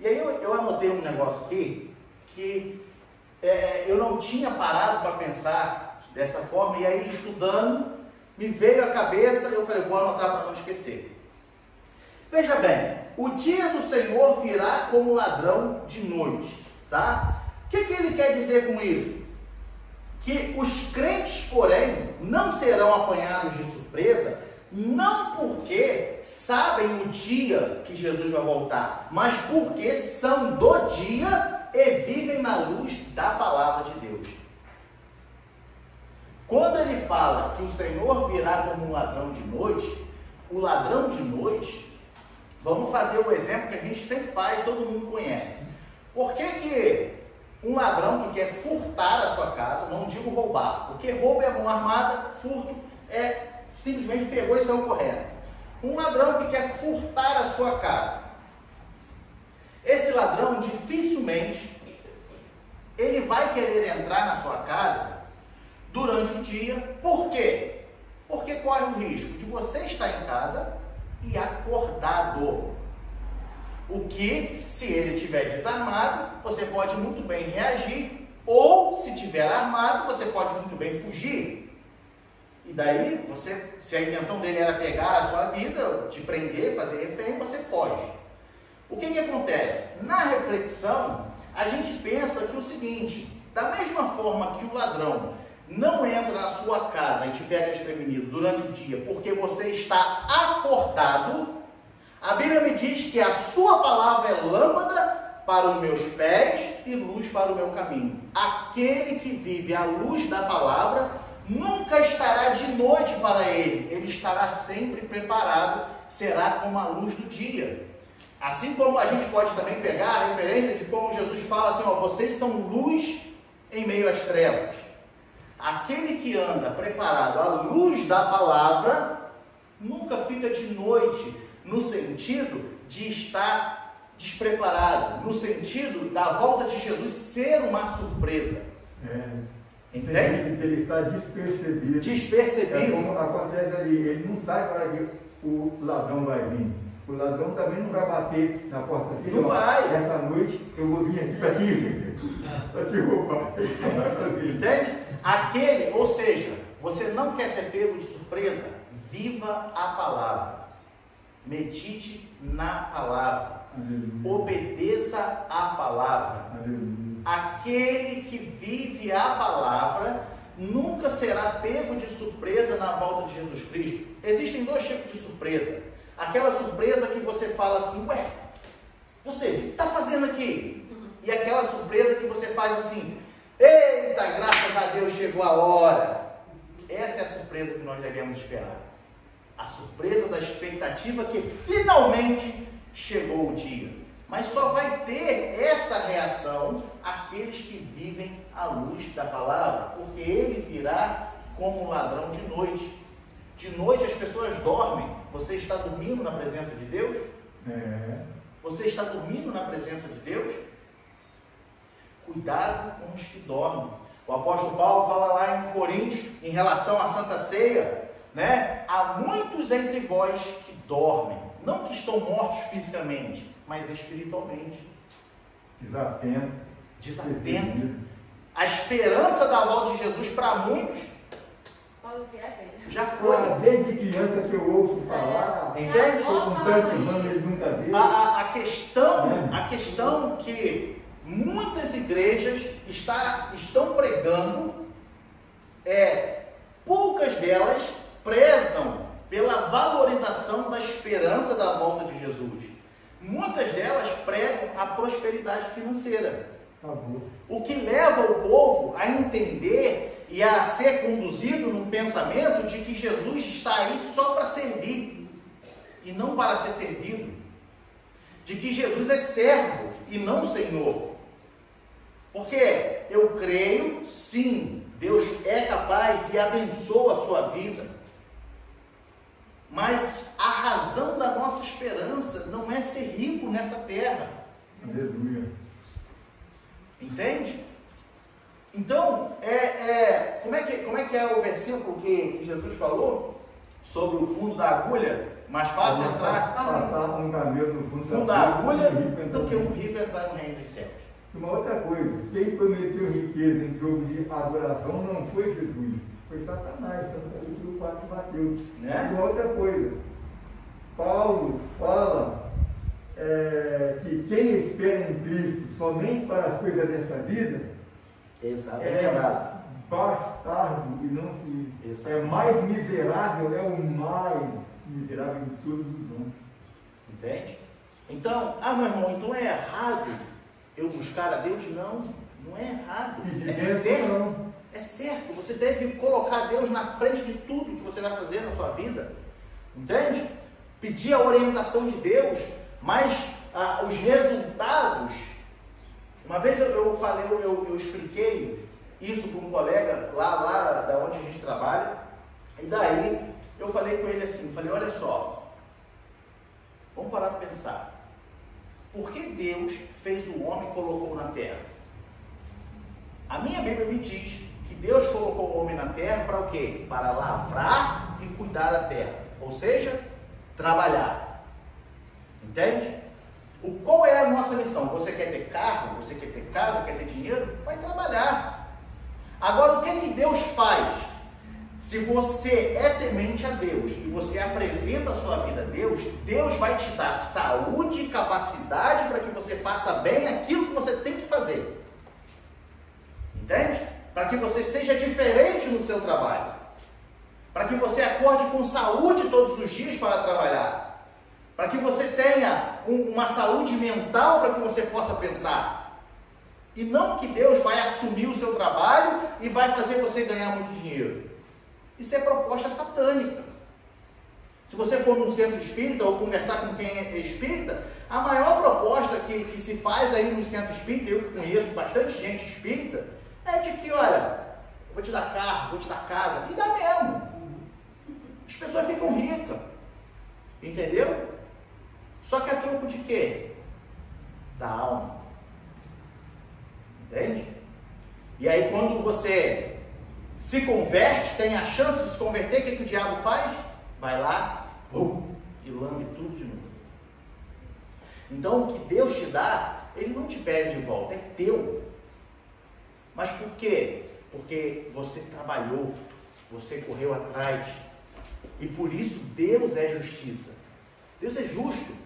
E aí eu anotei um negócio aqui, que eu não tinha parado para pensar dessa forma, e aí estudando, me veio à cabeça, e eu falei, vou anotar para não esquecer. Veja bem, o dia do Senhor virá como ladrão de noite, tá? O que ele quer dizer com isso? Que os crentes, porém, não serão apanhados de surpresa, não porque sabem o dia que Jesus vai voltar, mas porque são do dia e vivem na luz da palavra de Deus. Quando ele fala que o Senhor virá como um ladrão de noite, o ladrão de noite, vamos fazer o exemplo que a gente sempre faz, todo mundo conhece. Por que um ladrão que quer furtar a sua casa, não digo roubar, porque roubo é mão armada, furto é simplesmente pegou e saiu correndo. Um ladrão que quer furtar a sua casa, esse ladrão dificilmente ele vai querer entrar na sua casa durante o dia. Por quê? Porque corre o risco de você estar em casa e acordado. O que, se ele estiver desarmado, você pode muito bem reagir, ou se estiver armado, você pode muito bem fugir. E daí, se a intenção dele era pegar a sua vida, te prender, fazer refém, você foge. O que acontece? Na reflexão, a gente pensa que o seguinte, da mesma forma que o ladrão não entra na sua casa e te pega desprevenido durante o dia porque você está acordado, a Bíblia me diz que a sua palavra é lâmpada para os meus pés e luz para o meu caminho. Aquele que vive à luz da palavra nunca estará de noite para ele estará sempre preparado, será como a luz do dia. Assim como a gente pode também pegar a referência de como Jesus fala assim, vocês são luz em meio às trevas. Aquele que anda preparado à luz da palavra, nunca fica de noite, no sentido de estar despreparado, no sentido da volta de Jesus ser uma surpresa. Entende? Ele está despercebido. Despercebido. Como acontece ali, ele não sabe para que o ladrão vai vir. O ladrão também não vai bater na porta dele. Não vai. Essa noite eu vou vir aqui para te roubar. Entende? Ou seja, você não quer ser pego de surpresa? Viva a palavra. Medite na palavra. Aleluia. Obedeça a palavra. Aleluia. Aquele que vive a palavra nunca será pego de surpresa na volta de Jesus Cristo. Existem dois tipos de surpresa. Aquela surpresa que você fala assim, você, o que está fazendo aqui? E aquela surpresa que você faz assim, eita, graças a Deus chegou a hora. Essa é a surpresa que nós devemos esperar. A surpresa da expectativa que finalmente chegou o dia. Mas só vai ter essa reação aqueles que vivem à luz da palavra, porque ele virá como um ladrão de noite. De noite as pessoas dormem. Você está dormindo na presença de Deus? Você está dormindo na presença de Deus? Cuidado com os que dormem. O apóstolo Paulo fala lá em Coríntios, em relação à Santa Ceia, né? Há muitos entre vós que dormem, não que estão mortos fisicamente, mas espiritualmente. Desatento. A esperança da volta de Jesus para muitos já foi. Desde criança que eu ouço falar, entende? Com tanto irmão, eles nunca viram. A questão que muitas igrejas estão pregando poucas delas prezam pela valorização da esperança da volta de Jesus. Muitas delas pregam a prosperidade financeira. O que leva o povo a entender e a ser conduzido num pensamento de que Jesus está aí só para servir e não para ser servido. De que Jesus é servo e não Senhor. Porque eu creio, sim, Deus é capaz e abençoa a sua vida. Mas a razão da nossa esperança não é ser rico nessa terra. Aleluia. Entende? Então, como é que é o versículo que Jesus falou? sobre o fundo da agulha, mais fácil entrar Passar um camelo no no fundo fundo da agulha então, do que um rico entrar no reino dos céus. uma outra coisa, quem prometeu riqueza em troco de adoração não foi Jesus, foi Satanás, tanto que capítulo 4 de Mateus. Né? Uma outra coisa, Paulo fala que quem espera em Cristo somente para as coisas desta vida Exato. é bastardo e não filho. Exato. É mais miserável, é o mais miserável de todos os homens. Entende? Então, meu irmão, então é errado eu buscar a Deus? Não, não é errado. E de É dentro certo. não. É certo. Você deve colocar Deus na frente de tudo que você vai fazer na sua vida. Entende? Pedir a orientação de Deus, mas os resultados. Uma vez eu falei, eu expliquei isso para um colega lá da onde a gente trabalha, e daí eu falei com ele assim, olha só, vamos parar para pensar. Por que Deus fez o homem e colocou na terra? A minha Bíblia me diz que Deus colocou o homem na terra para o quê? Para lavrar e cuidar da terra, ou seja, trabalhar. Entende? Qual é a nossa missão? Você quer ter carro? Você quer ter casa? Quer ter dinheiro? Vai trabalhar. Agora, o que Deus faz? Se você é temente a Deus e você apresenta a sua vida a Deus, Deus vai te dar saúde e capacidade para que você faça bem aquilo que você tem que fazer. Entende? Para que você seja diferente no seu trabalho. Para que você acorde com saúde todos os dias para trabalhar. Para que você tenha uma saúde mental para que você possa pensar. E não que Deus vai assumir o seu trabalho e vai fazer você ganhar muito dinheiro. Isso é proposta satânica. Se você for num centro espírita ou conversar com quem é espírita, a maior proposta que se faz aí no centro espírita, eu que conheço bastante gente espírita, é de que, olha, eu vou te dar carro, vou te dar casa, e dá mesmo. As pessoas ficam ricas. Entendeu? Só que a troco de quê? Da alma. Entende? E aí quando você se converte, tem a chance de se converter, o que o diabo faz? Vai lá, e lambe tudo de novo. Então o que Deus te dá, Ele não te pede de volta, é teu. Mas por quê? Porque você trabalhou, você correu atrás. E por isso Deus é justiça. Deus é justo.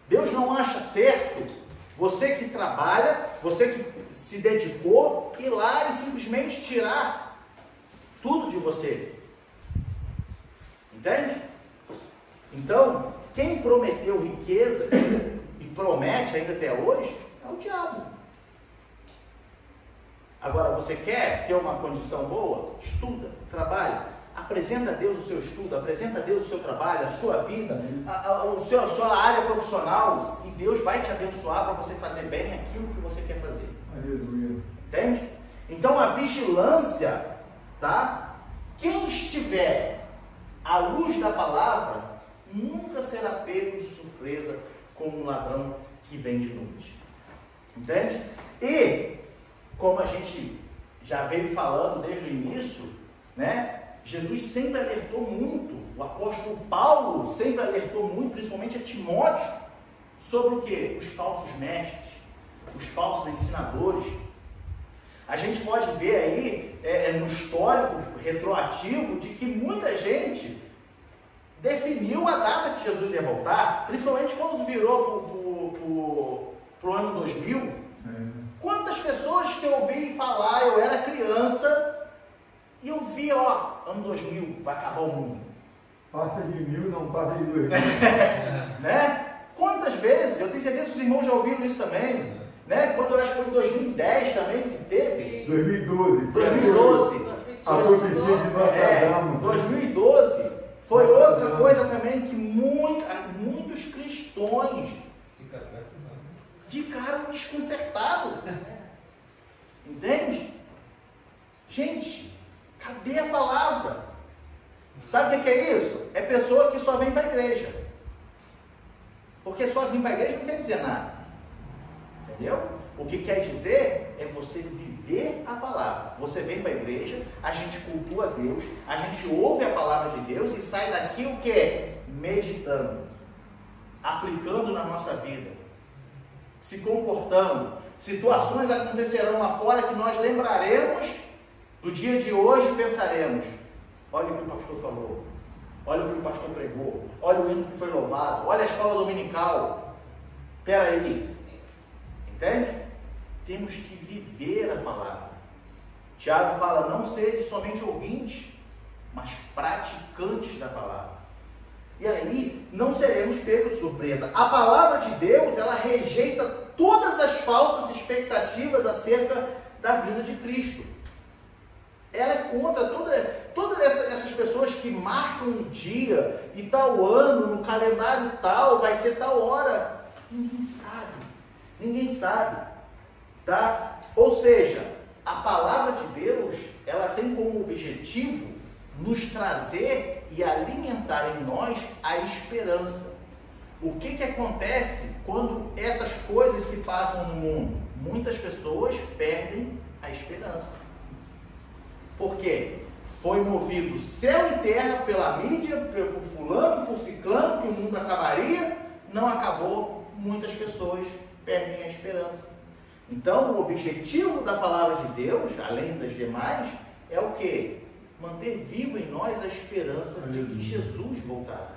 Deus não acha certo você que trabalha, você que se dedicou, ir lá e simplesmente tirar tudo de você. Entende? Então, quem prometeu riqueza e promete ainda até hoje é o diabo. Agora, você quer ter uma condição boa? Estuda, trabalha. Apresenta a Deus o seu estudo, apresenta a Deus o seu trabalho, a sua vida, a sua área profissional, e Deus vai te abençoar para você fazer bem aquilo que você quer fazer. Aleluia. Entende? Então a vigilância, tá? Quem estiver à luz da palavra, nunca será pego de surpresa como um ladrão que vem de noite. Entende? E, como a gente já veio falando desde o início, né? Jesus sempre alertou muito, o apóstolo Paulo sempre alertou muito, principalmente a Timóteo, sobre o quê? Os falsos mestres, os falsos ensinadores. A gente pode ver aí, no histórico retroativo, de que muita gente definiu a data que Jesus ia voltar, principalmente quando virou para o ano 2000. Quantas pessoas que eu ouvi falar, eu era criança, e eu vi, ano 2000, vai acabar o mundo. Passa de 1000, não passa de 2000. Né? Quantas vezes, eu tenho certeza que os irmãos já ouviram isso também, né? Quando eu acho que foi em 2010 também que teve. 2012. 2012. A profecia de Nostradamus. 2012 foi outra coisa também que muitos cristãos ficaram desconcertados. Entende? Gente, cadê a palavra? Sabe o que é isso? É pessoa que só vem para a igreja. Porque só vir para a igreja não quer dizer nada. Entendeu? O que quer dizer é você viver a palavra. Você vem para a igreja, a gente cultua Deus, a gente ouve a palavra de Deus e sai daqui o quê? Meditando, aplicando na nossa vida, se comportando. Situações acontecerão lá fora que nós lembraremos do dia de hoje e pensaremos: olha o que o pastor falou, olha o que o pastor pregou, olha o hino que foi louvado, olha a escola dominical. Espera aí, entende? Temos que viver a palavra. Tiago fala: não sede somente ouvintes, mas praticantes da palavra. E aí não seremos pegos de surpresa. A palavra de Deus, ela rejeita todas as falsas expectativas acerca da vinda de Cristo. Ela é contra todas essas pessoas que marcam um dia e tal ano, no calendário tal, vai ser tal hora. Ninguém sabe. Tá? Ou seja, a palavra de Deus, ela tem como objetivo nos trazer e alimentar em nós a esperança. O que acontece quando essas coisas se passam no mundo? Muitas pessoas perdem a esperança. Por quê? Foi movido céu e terra pela mídia, por fulano, por ciclano, que o mundo acabaria, não acabou, muitas pessoas perdem a esperança. Então, o objetivo da palavra de Deus, além das demais, é o quê? Manter vivo em nós a esperança de que Jesus voltará.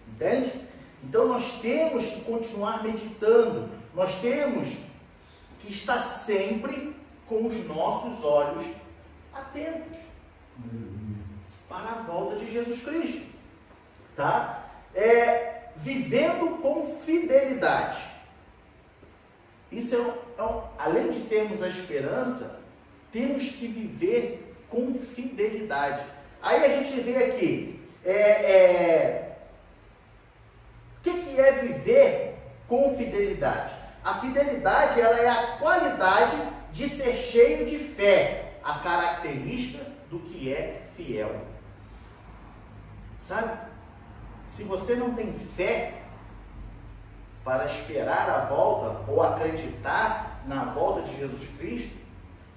Entende? Então, nós temos que continuar meditando, nós temos que estar sempre com os nossos olhos atentos para a volta de Jesus Cristo. Tá? Vivendo com fidelidade. Isso além de termos a esperança, temos que viver com fidelidade. Aí a gente vê aqui, o que é viver com fidelidade? A fidelidade, ela é a qualidade de ser cheio de fé, a característica do que é fiel. Sabe? Se você não tem fé para esperar a volta ou acreditar na volta de Jesus Cristo,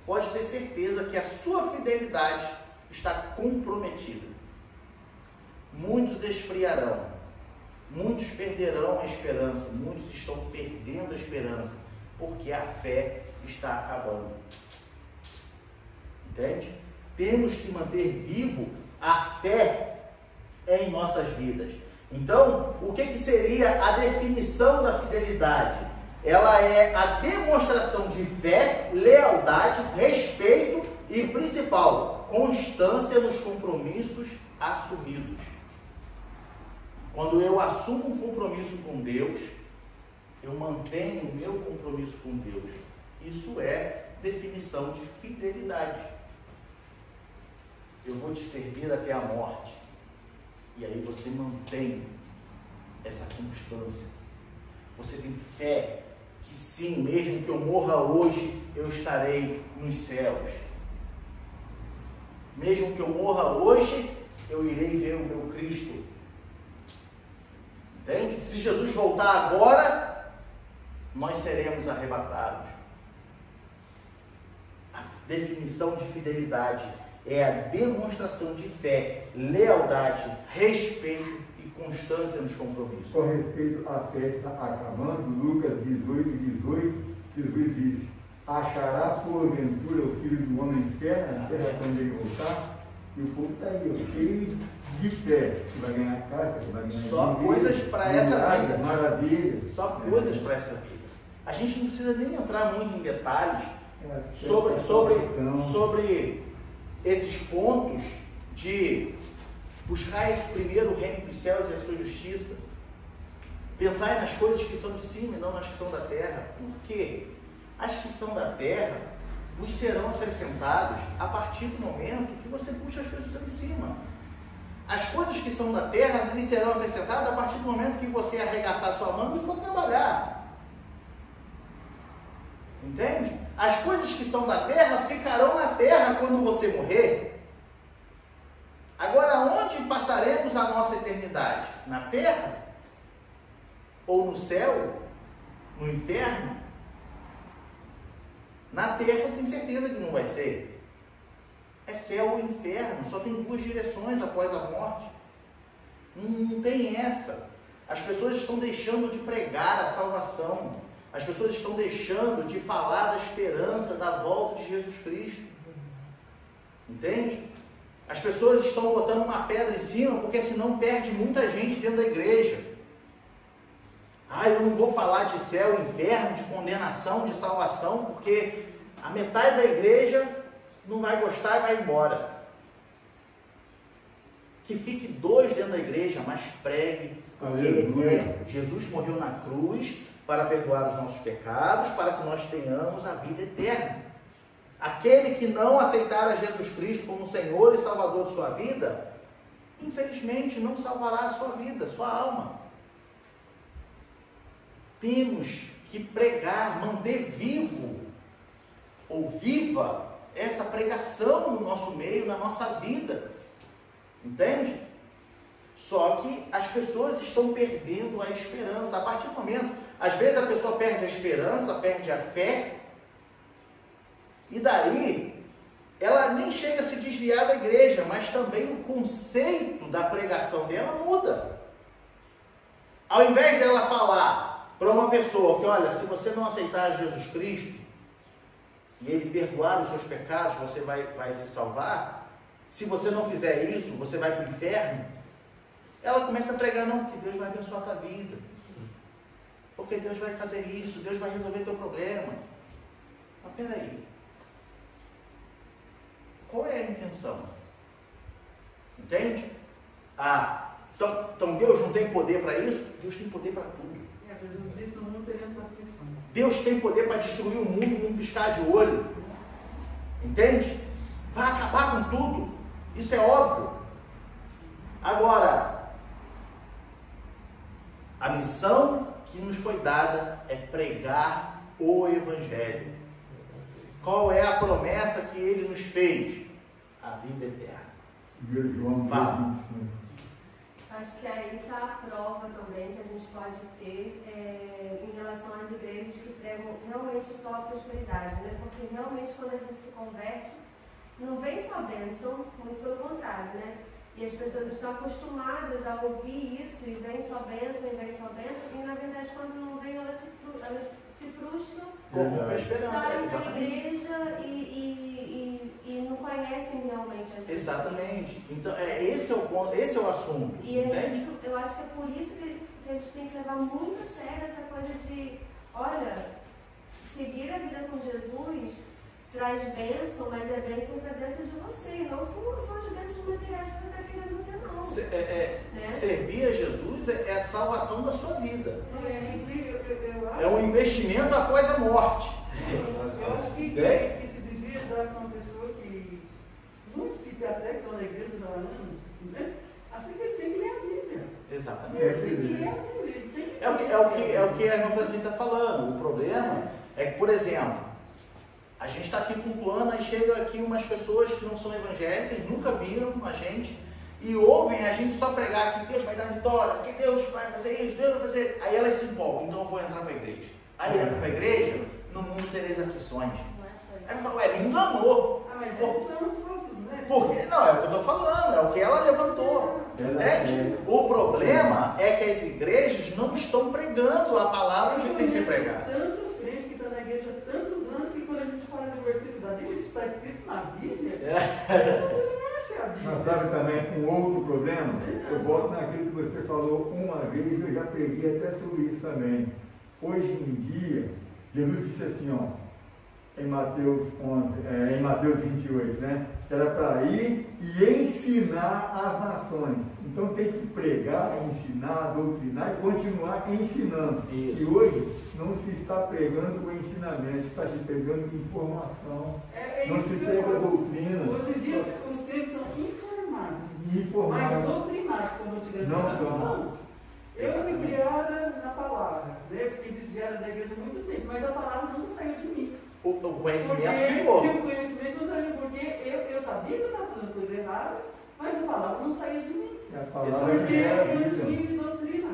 pode ter certeza que a sua fidelidade está comprometida. Muitos esfriarão, muitos perderão a esperança, muitos estão perdendo a esperança, porque a fé está acabando. Entende? Temos que manter vivo a fé em nossas vidas. Então, o que seria a definição da fidelidade? Ela é a demonstração de fé, lealdade, respeito e, principal, constância nos compromissos assumidos. Quando eu assumo um compromisso com Deus, eu mantenho o meu compromisso com Deus. Isso é definição de fidelidade. Eu vou te servir até a morte. E aí você mantém essa constância. Você tem fé que sim, mesmo que eu morra hoje, eu estarei nos céus. Mesmo que eu morra hoje, eu irei ver o meu Cristo. Entende? Se Jesus voltar agora, nós seremos arrebatados. A definição de fidelidade é a demonstração de fé, lealdade, respeito e constância nos compromissos. Com respeito à festa acabando, Lucas 18, Jesus disse: achará porventura o Filho do Homem fé na terra quando ele voltar? E o povo está aí, cheio de fé, que vai ganhar casa, que vai ganhar só dinheiro, coisas para essa vida. Maravilha. Só coisas para essa vida. A gente não precisa nem entrar muito em detalhes sobre esses pontos de buscar primeiro o reino dos céus e a sua justiça. Pensar nas coisas que são de cima e não nas que são da terra. Por quê? As que são da terra vos serão acrescentadas a partir do momento que você busca as coisas que são de cima. As coisas que são da terra lhe serão acrescentadas a partir do momento que você arregaçar sua mão e for trabalhar. Entende? As coisas que são da terra ficarão na terra quando você morrer. Agora, onde passaremos a nossa eternidade? Na terra? Ou no céu? No inferno? Na terra eu tenho certeza que não vai ser. É céu ou inferno, só tem duas direções após a morte. Não tem essa. As pessoas estão deixando de pregar a salvação. As pessoas estão deixando de falar da esperança da volta de Jesus Cristo. Entende? As pessoas estão botando uma pedra em cima porque senão perde muita gente dentro da igreja. Eu não vou falar de céu, inferno, de condenação, de salvação, porque a metade da igreja não vai gostar e vai embora. Que fique 2 dentro da igreja, mas pregue. Porque Jesus morreu na cruz para perdoar os nossos pecados, para que nós tenhamos a vida eterna. Aquele que não aceitar a Jesus Cristo como Senhor e Salvador de sua vida, infelizmente não salvará a sua vida, a sua alma. Temos que pregar, manter vivo ou viva essa pregação no nosso meio, na nossa vida. Entende? Só que as pessoas estão perdendo a esperança. A partir do momento, às vezes a pessoa perde a esperança, perde a fé, e daí ela nem chega a se desviar da igreja, mas também o conceito da pregação dela muda. Ao invés dela falar para uma pessoa que, olha, se você não aceitar Jesus Cristo e Ele perdoar os seus pecados, você vai se salvar. Se você não fizer isso, você vai para o inferno. Ela começa a pregar, não, que Deus vai abençoar a tua vida. Porque Deus vai fazer isso, Deus vai resolver teu problema. Mas peraí. Qual é a intenção? Entende? Então Deus não tem poder para isso? Deus tem poder para tudo. Jesus disse: no mundo teremos aflições. Deus tem poder para destruir o mundo num piscar de olho. Entende? Vai acabar com tudo. Isso é óbvio. Agora, a missão que nos foi dada é pregar o Evangelho. Qual é a promessa que Ele nos fez? A vida eterna. João 25. Acho que aí está a prova também que a gente pode ter em relação às igrejas que pregam realmente só a prosperidade, né? Porque realmente quando a gente se converte, não vem só bênção, muito pelo contrário, né? E as pessoas estão acostumadas a ouvir isso, e vem só bênção, e na verdade quando não vem elas se frustram, saem da igreja e não conhecem realmente a gente. Exatamente. Então, esse é o ponto, esse é o assunto. E eu acho que é por isso que a gente tem que levar muito a sério essa coisa de, olha, seguir a vida com Jesus traz bênção, mas é bênção para dentro de você, não são as bênçãos materiais que você está querendo ter, não. Né? Servir a Jesus é a salvação da sua vida. Eu É um investimento após a morte. Eu acho que se devia dar para uma pessoa que, muitos que até estão na igreja dos anos, né? Assim que ele tem que ler a Bíblia. Exatamente. Ele tem que ler a Bíblia. Ele tem que É o que a irmã Francine está falando. O problema é que, por exemplo, a gente está aqui cultuando, aí chega aqui umas pessoas que não são evangélicas, nunca viram a gente, e ouvem a gente só pregar que Deus vai dar vitória, que Deus vai fazer isso, Deus vai fazer. Aí elas se empolgam, então eu vou entrar para a igreja. Aí entra para a igreja, no mundo tereis aflições. Aí eu falo, me enganou. mas esses são os falsos, né? Porque, não, é o que eu estou falando, é o que ela levantou. Entende? O problema é que as igrejas não estão pregando a palavra do jeito que tem que ser pregada. Tanto crente que está na igreja há tantos anos que quando a gente fala do versículo da Bíblia, isso está escrito na Bíblia, eles não conhecem a Bíblia. Mas sabe também um outro problema? Eu volto naquilo que você falou uma vez, eu já preguei até sobre isso também. Hoje em dia, Jesus disse assim, ó, em Mateus 28, né? Era para ir e ensinar as nações. Então tem que pregar, ensinar, doutrinar e continuar ensinando. Isso. E hoje não se está pregando o ensinamento, está se pregando informação. Não se prega doutrina. Hoje em dia os crentes são informados. Mas doutrinados, como antigamente Não são. Eu fui criada na palavra, né? Fiquei desviada da igreja há muito tempo, mas a palavra não saiu de mim. O conhecimento ficou. O conhecimento não saiu, porque eu sabia que eu estava fazendo coisa errada, mas a palavra não saía de mim. Porque eu tive doutrina.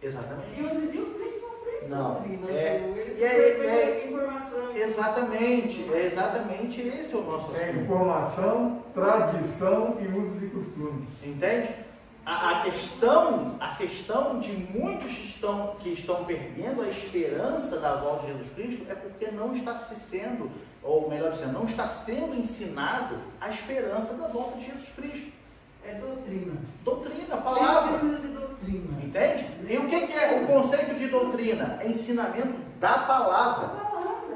Exatamente. E hoje em dia os crentes não aprendem Não. doutrina. É, Eles e aí, pegam informação. Exatamente, é exatamente esse o nosso É assunto. informação, tradição e usos e costumes. Entende? A questão de muitos que estão perdendo a esperança da volta de Jesus Cristo é porque não está se sendo, ou melhor dizendo, não está sendo ensinado a esperança da volta de Jesus Cristo. É doutrina. Doutrina, Quem palavra. precisa de doutrina? Entende? E o que é o conceito de doutrina? É ensinamento da palavra.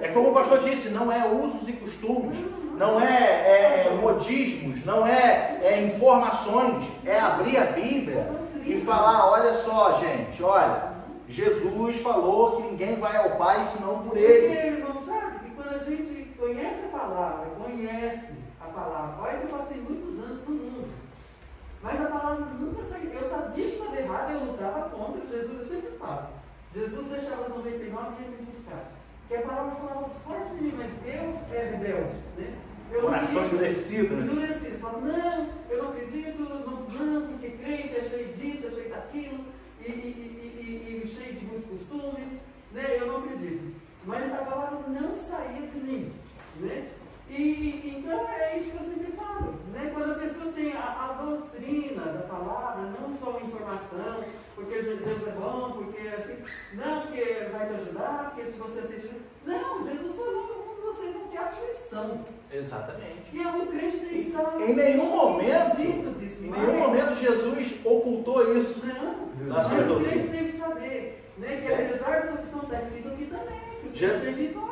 É como o pastor disse, não é usos e costumes, não é modismos, não é informações, é abrir a Bíblia e falar, olha só, gente, olha, Jesus falou que ninguém vai ao Pai senão por Ele. Porque, irmão, sabe que quando a gente conhece a palavra, olha que eu passei muitos anos no mundo, mas a palavra nunca saiu. Eu sabia que estava errado, eu lutava contra Jesus, eu sempre falo. Jesus deixava as 99 e ia me buscar. Porque a palavra falava forte de mim, mas Deus é rebelde, né? Coração endurecido, né? Endurecido. Eu falo, não, eu não acredito, não, porque crente é cheio disso, é cheio daquilo, e cheio de muito costume, né? Eu não acredito. Mas a palavra não saía de mim, né? Então é isso que eu sempre falo, né? Quando a pessoa tem a doutrina da palavra, não só a informação, porque Deus é bom, porque assim, não, porque vai te ajudar, porque se você assistir. Não, Jesus falou, vocês vão ter aflição. Exatamente. E o crente tem que estar. Em nenhum momento, disso, em nenhum momento Jesus ocultou isso. Não, Da sua mas o doutrina. crente tem que saber, né? Que apesar dessa questão, está escrito aqui também, que o crente tem vitória.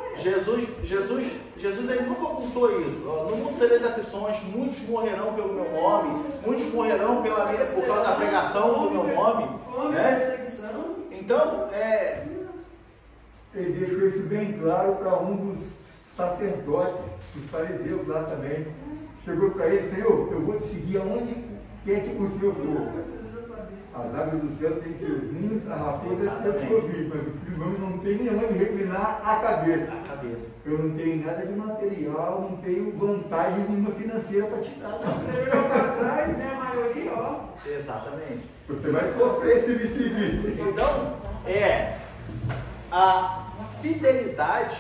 Jesus ele nunca ocultou isso. No mundo tereis aflições, muitos morrerão pelo meu nome, muitos morrerão por causa da pregação do meu nome. Né? Perseguição. Então, Ele deixou isso bem claro para um dos sacerdotes, os fariseus lá também. Chegou para ele, Senhor, eu vou te seguir aonde quer que o Senhor for. As aves do céu têm seus ninhos, a raposa é seus covis, mas o filho do homem não tem nem onde reclinar a cabeça. Eu não tenho nada de material, não tenho vantagem nenhuma financeira para te dar, não. Melhorou para trás, né? A maioria, ó. exatamente. Você vai sofrer se me seguir. Então, a fidelidade,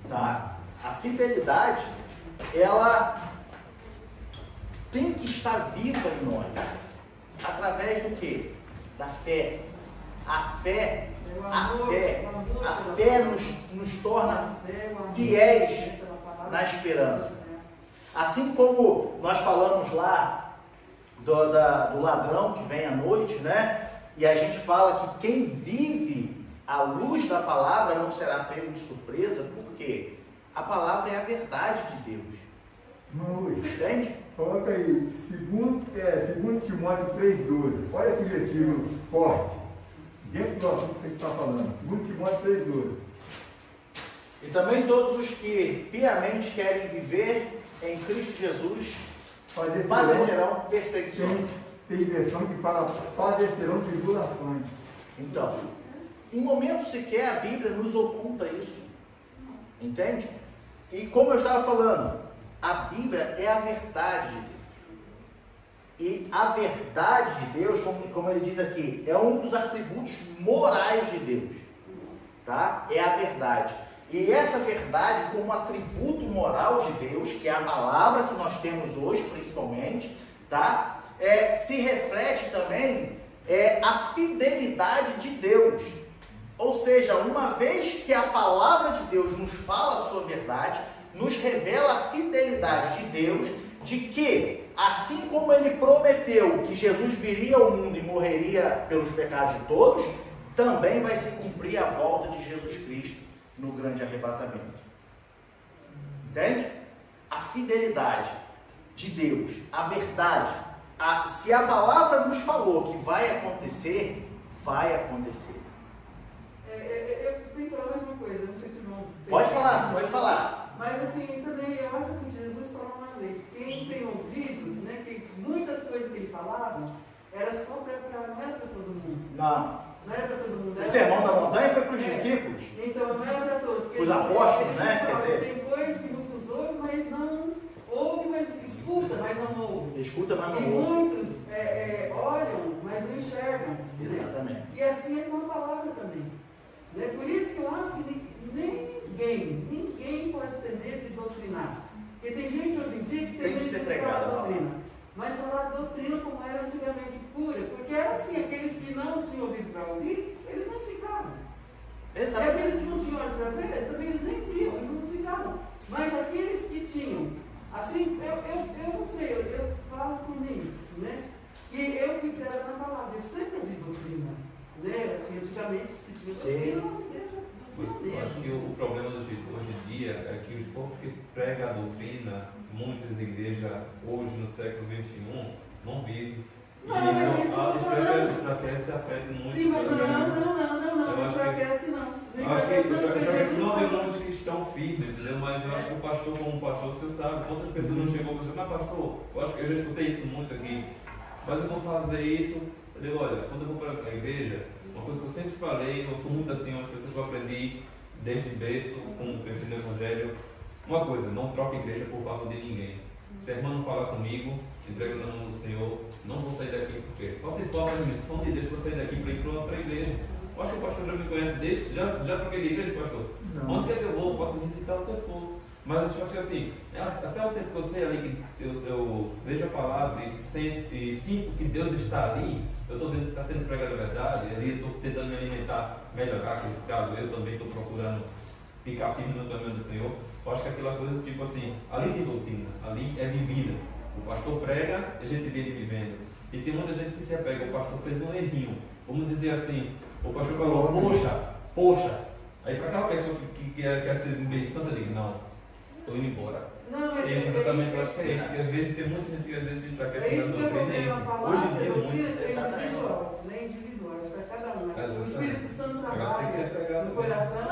tá? A fidelidade, ela tem que estar viva em nós. Através do quê? Da fé. A fé nos torna fiéis na esperança. Assim como nós falamos lá do ladrão que vem à noite, né? E a gente fala que quem vive à luz da palavra não será pego de surpresa, porque a palavra é a verdade de Deus. Entende? Coloca aí, 2 Timóteo 3,12. Olha que versículo forte. Dentro do assunto que a gente está falando. 2 Timóteo 3,12. E também todos os que piamente querem viver em Cristo Jesus padecerão perseguições. Tem versão que fala padecerão tribulações. Então, em momento sequer a Bíblia nos oculta isso. Entende? E como eu estava falando, a Bíblia é a verdade de Deus. E a verdade de Deus, como ele diz aqui, é um dos atributos morais de Deus. Tá? É a verdade. E essa verdade, como atributo moral de Deus, que é a palavra que nós temos hoje, principalmente, tá? Se reflete também a fidelidade de Deus. Ou seja, uma vez que a palavra de Deus nos fala a sua verdade, nos revela a fidelidade de Deus, de que, assim como ele prometeu que Jesus viria ao mundo e morreria pelos pecados de todos, também vai se cumprir a volta de Jesus Cristo no grande arrebatamento. Entende? A fidelidade de Deus, a verdade. Se a palavra nos falou que vai acontecer, vai acontecer. Eu tenho que falar mais uma coisa, não sei se o irmão... Pode falar. Mas assim, também eu acho assim, Jesus falou uma vez, quem tem ouvidos, né, que muitas coisas que ele falava, era só não era para todo mundo. Não era para todo mundo. O sermão da montanha foi para os discípulos. Então, não era para todos. Os apóstolos, né? Quer dizer, Tem coisas que muitos ouvem, mas não ouvem, mas escuta, mas não ouvem. Escuta, mas E não ouve. muitos olham, mas não enxergam. Exatamente. Né? E assim é com a palavra também. Né? Por isso que eu acho que ninguém tinham ouvido para ouvir, eles não ficavam. E Exatamente. aqueles que não tinham olho para ver, também eles nem viam, eles não ficavam. Mas aqueles que tinham, assim, eu não sei, eu falo por mim, né? E eu fui criada na palavra, eu sempre ouvi doutrina, né? Assim, antigamente se tinha doutrina na nossa igreja. Eu acho que o problema hoje em dia é que os povos que pregam a doutrina, muitas igrejas hoje no século XXI, não vivem. Não, mas é isso que eu tô falando. Enfraquece a fé de muitos. Sim, mas Eu não acho que- enfraquece não. Não Acho que enfraquece não, porque enfraquece não tem Jesus muitos que estão firmes, entendeu? Mas eu acho que o pastor, como pastor, você sabe, quantas pessoas não chegou e disse, mas pastor, eu acho que eu já escutei isso muito aqui, mas eu vou fazer isso. Eu digo, olha, quando eu vou para a igreja, uma coisa que eu sempre falei, eu sou muito assim, uma coisa que eu aprendi desde berço, com crescendo no Evangelho, uma coisa, não troca igreja por favor de ninguém. Se a irmã não fala comigo, entrega na mão do Senhor, não vou sair daqui porque só se for uma missão de Deus para sair daqui para ir para outra igreja. Eu acho que o pastor já me conhece desde, já troquei de igreja, pastor. Não. Onde quer que eu vou, eu posso visitar o que eu for. Mas tipo assim, até o tempo que eu sei ali, que eu vejo a palavra e sinto que Deus está ali, eu estou vendo que está sendo pregado a verdade, ali eu estou tentando me alimentar, melhorar, que caso eu também estou procurando ficar firme no caminho do Senhor. Eu acho que aquela coisa tipo assim, ali de doutrina, ali é vivida. O pastor prega, a gente vê ele vivendo. E tem muita gente que se apega, o pastor fez um errinho. Vamos dizer assim, o pastor falou, poxa. Aí para aquela pessoa que quer ser bem santa, eu digo, não, estou indo embora. Não, mas Esse exatamente, eu acho que é isso. Que às vezes tem muita gente que às vezes se enfraquece na isso que é o doutrina, é problema, a isso. palavra, Hoje em dia é doutrina muito. é individual, não é individual, é para cada um. O Espírito Santo Agora tem que ser trabalha pregado no mesmo. coração.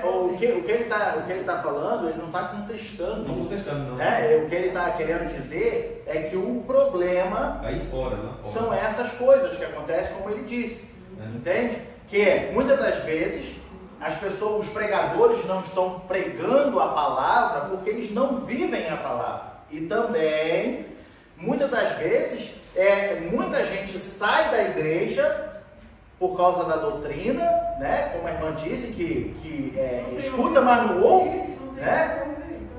Não, o que ele tá falando, ele não está contestando. Não estou testando, não. O que ele está querendo dizer é que o problema Aí fora, lá fora. são essas coisas que acontecem, como ele disse. Entende? Que muitas das vezes as pessoas, os pregadores não estão pregando a palavra porque eles não vivem a palavra. E também, muitas das vezes, muita gente sai da igreja por causa da doutrina, né? Como a irmã disse, que escuta, mas não ouve, né?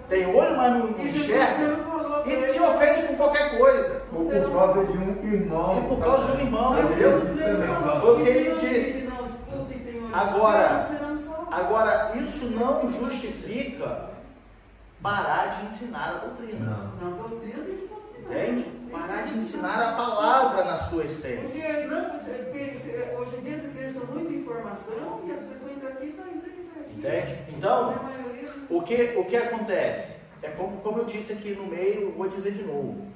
Tem olho, mas não enxerga, e se ofende com qualquer coisa. Ou por causa de um irmão. E por causa de um irmão, Mas entendeu? Deus mesmo falou, Foi o que ele não disse. não escuta e tem olho. Agora- Serão salvos. Agora, isso não justifica parar de ensinar a doutrina. Não. Não, doutrina tem que doutrinar. Entende? Parar de ensinar a palavra na sua essência. Porque hoje em dia as igrejas são muita informação e as pessoas entram aqui e saem daqui. Entende? Então, A maioria. o que acontece? É como eu disse aqui no meio, vou dizer de novo.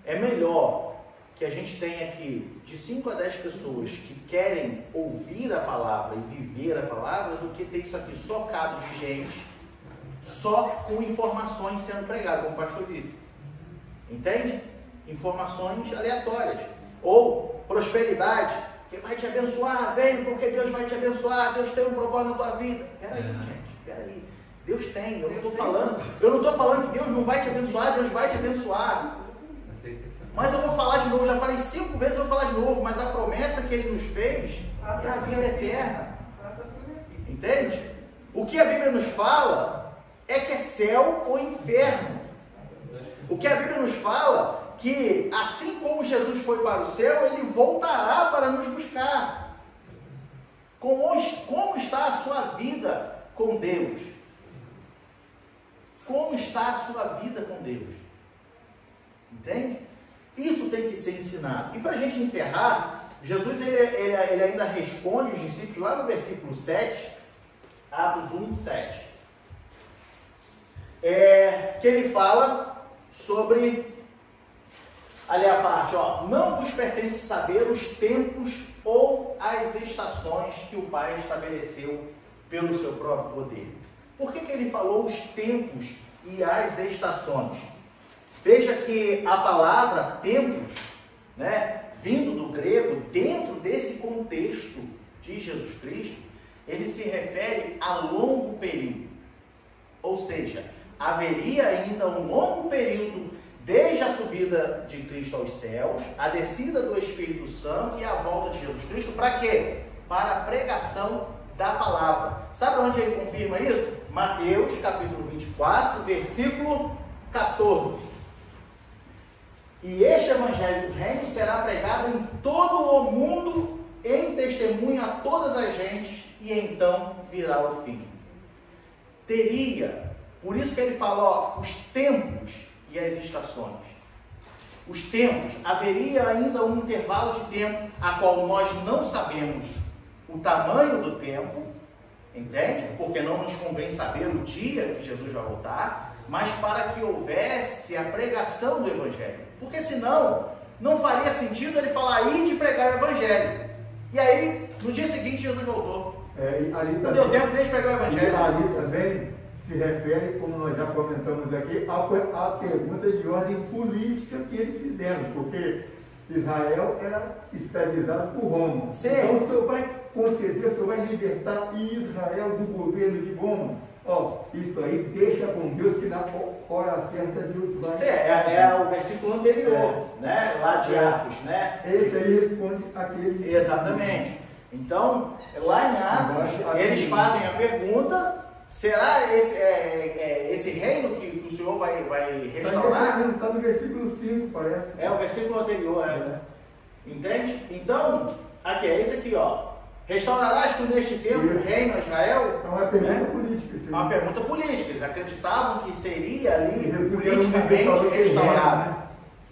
É melhor que a gente tenha aqui de 5 a 10 pessoas que querem ouvir a palavra e viver a palavra do que ter isso aqui socado de gente só com informações sendo pregadas, como o pastor disse. Entende? Informações aleatórias. Ou prosperidade, que vai te abençoar, vem porque Deus vai te abençoar, Deus tem um propósito na tua vida. Peraí, gente, peraí. Deus tem, eu não estou falando que Deus não vai te abençoar, Deus vai te abençoar. Mas eu vou falar de novo, já falei 5 vezes, eu vou falar de novo, mas a promessa que Ele nos fez é a vida eterna. Passa por aqui. Entende? O que a Bíblia nos fala é que é céu ou inferno. O que a Bíblia nos fala que assim como Jesus foi para o céu, Ele voltará para nos buscar. Como está a sua vida com Deus? Como está a sua vida com Deus? Entende? Isso tem que ser ensinado. E para a gente encerrar, Jesus ele ainda responde os discípulos lá no versículo 7, Atos 1, 7. Que ele fala sobre, ali a parte, não vos pertence saber os tempos ou as estações que o Pai estabeleceu pelo seu próprio poder. Por que ele falou os tempos e as estações? Veja que a palavra tempos, né, vindo do grego, dentro desse contexto de Jesus Cristo, ele se refere a longo período. Ou seja, haveria ainda um longo período desde a subida de Cristo aos céus, a descida do Espírito Santo e a volta de Jesus Cristo, para quê? Para a pregação da palavra. Sabe onde ele confirma isso? Mateus, capítulo 24, versículo 14. E este evangelho do reino será pregado em todo o mundo em testemunho e então virá o fim. Por isso que ele fala, ó, os tempos e as estações. Os tempos, haveria ainda um intervalo de tempo a qual nós não sabemos o tamanho do tempo, entende? Porque não nos convém saber o dia que Jesus vai voltar, mas para que houvesse a pregação do Evangelho. Porque senão, não faria sentido ele falar, ide pregar o Evangelho. E aí, no dia seguinte, Jesus voltou. Não deu tempo nem de pregar o Evangelho. Ali também se refere, como nós já comentamos aqui, à pergunta de ordem política que eles fizeram, porque Israel era escravizado por Roma. Sim. Então o Senhor vai conceder, o Senhor vai libertar Israel do governo de Roma. Ó, isso aí deixa com Deus que na hora certa Deus vai. Sim, é o versículo anterior, né? Lá de Atos, né? Esse aí responde aquele. Exatamente. Então, lá em Atos, eles fazem a pergunta: será esse reino que o Senhor vai restaurar? Está no versículo 5, parece. É o versículo anterior, entende? Então, aqui, é esse aqui, ó. Restaurarás tu neste tempo o reino a Israel? É uma pergunta política. Sim. Uma pergunta política. Eles acreditavam que seria ali politicamente restaurado.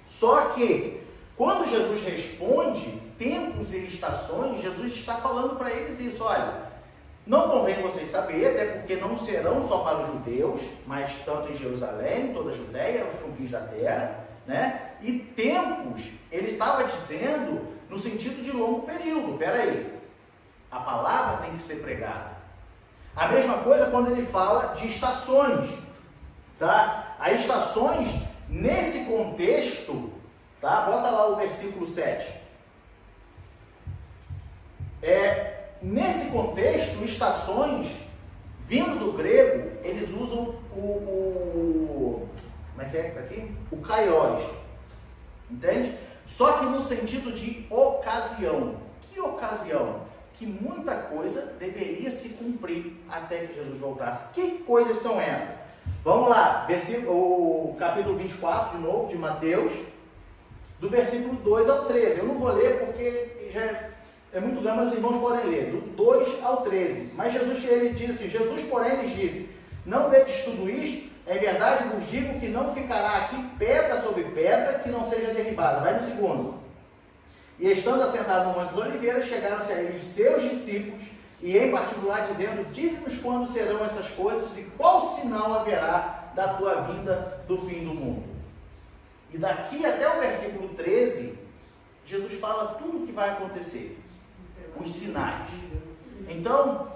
Só que, quando Jesus responde tempos e estações, Jesus está falando para eles isso, olha, não convém vocês saber, até porque não serão só para os judeus, mas tanto em Jerusalém, toda a Judéia, os confins da terra, né? E tempos, ele estava dizendo no sentido de longo período. Peraí, a palavra tem que ser pregada. A mesma coisa quando ele fala de estações, tá? As estações, nesse contexto, tá? Bota lá o versículo 7. Nesse contexto, estações, vindo do grego, eles usam como é que é aqui? O kairos, entende? Só que no sentido de ocasião. Que ocasião? Que muita coisa deveria se cumprir até que Jesus voltasse. Que coisas são essas? Vamos lá, o capítulo 24, de novo, de Mateus, do versículo 2 ao 13. Eu não vou ler porque já é muito grande, mas os irmãos podem ler, do 2 ao 13. Mas Jesus, porém, lhes disse, não vedes tudo isto? Em verdade vos digo que não ficará aqui pedra sobre pedra que não seja derribada. Vai no segundo. E estando assentado no Monte das Oliveiras, chegaram-se a ele os seus discípulos, e em particular dizendo, dize-nos quando serão essas coisas e qual sinal haverá da tua vinda do fim do mundo. E daqui até o versículo 13, Jesus fala tudo o que vai acontecer, os sinais. Então,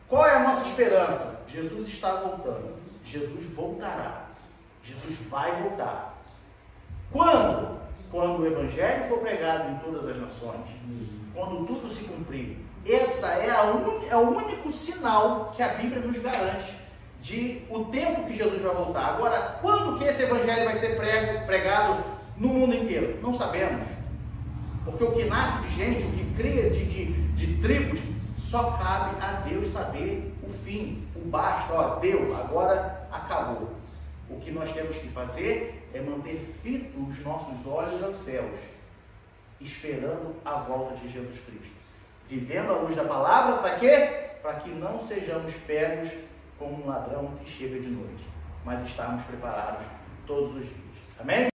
qual é a nossa esperança? Jesus está voltando, Jesus voltará, Jesus vai voltar. Quando? Quando o Evangelho for pregado em todas as nações, quando tudo se cumprir. Essa é o único sinal que a Bíblia nos garante de o tempo que Jesus vai voltar. Agora, quando que esse Evangelho vai ser pregado no mundo inteiro? Não sabemos. Porque o que nasce de gente, o que cria de tribos, só cabe a Deus saber o fim, o basta. Ó, deu, agora acabou. O que nós temos que fazer é manter fitos os nossos olhos aos céus, esperando a volta de Jesus Cristo. Vivendo à luz da palavra, para quê? Para que não sejamos pegos como um ladrão que chega de noite, mas estarmos preparados todos os dias. Amém?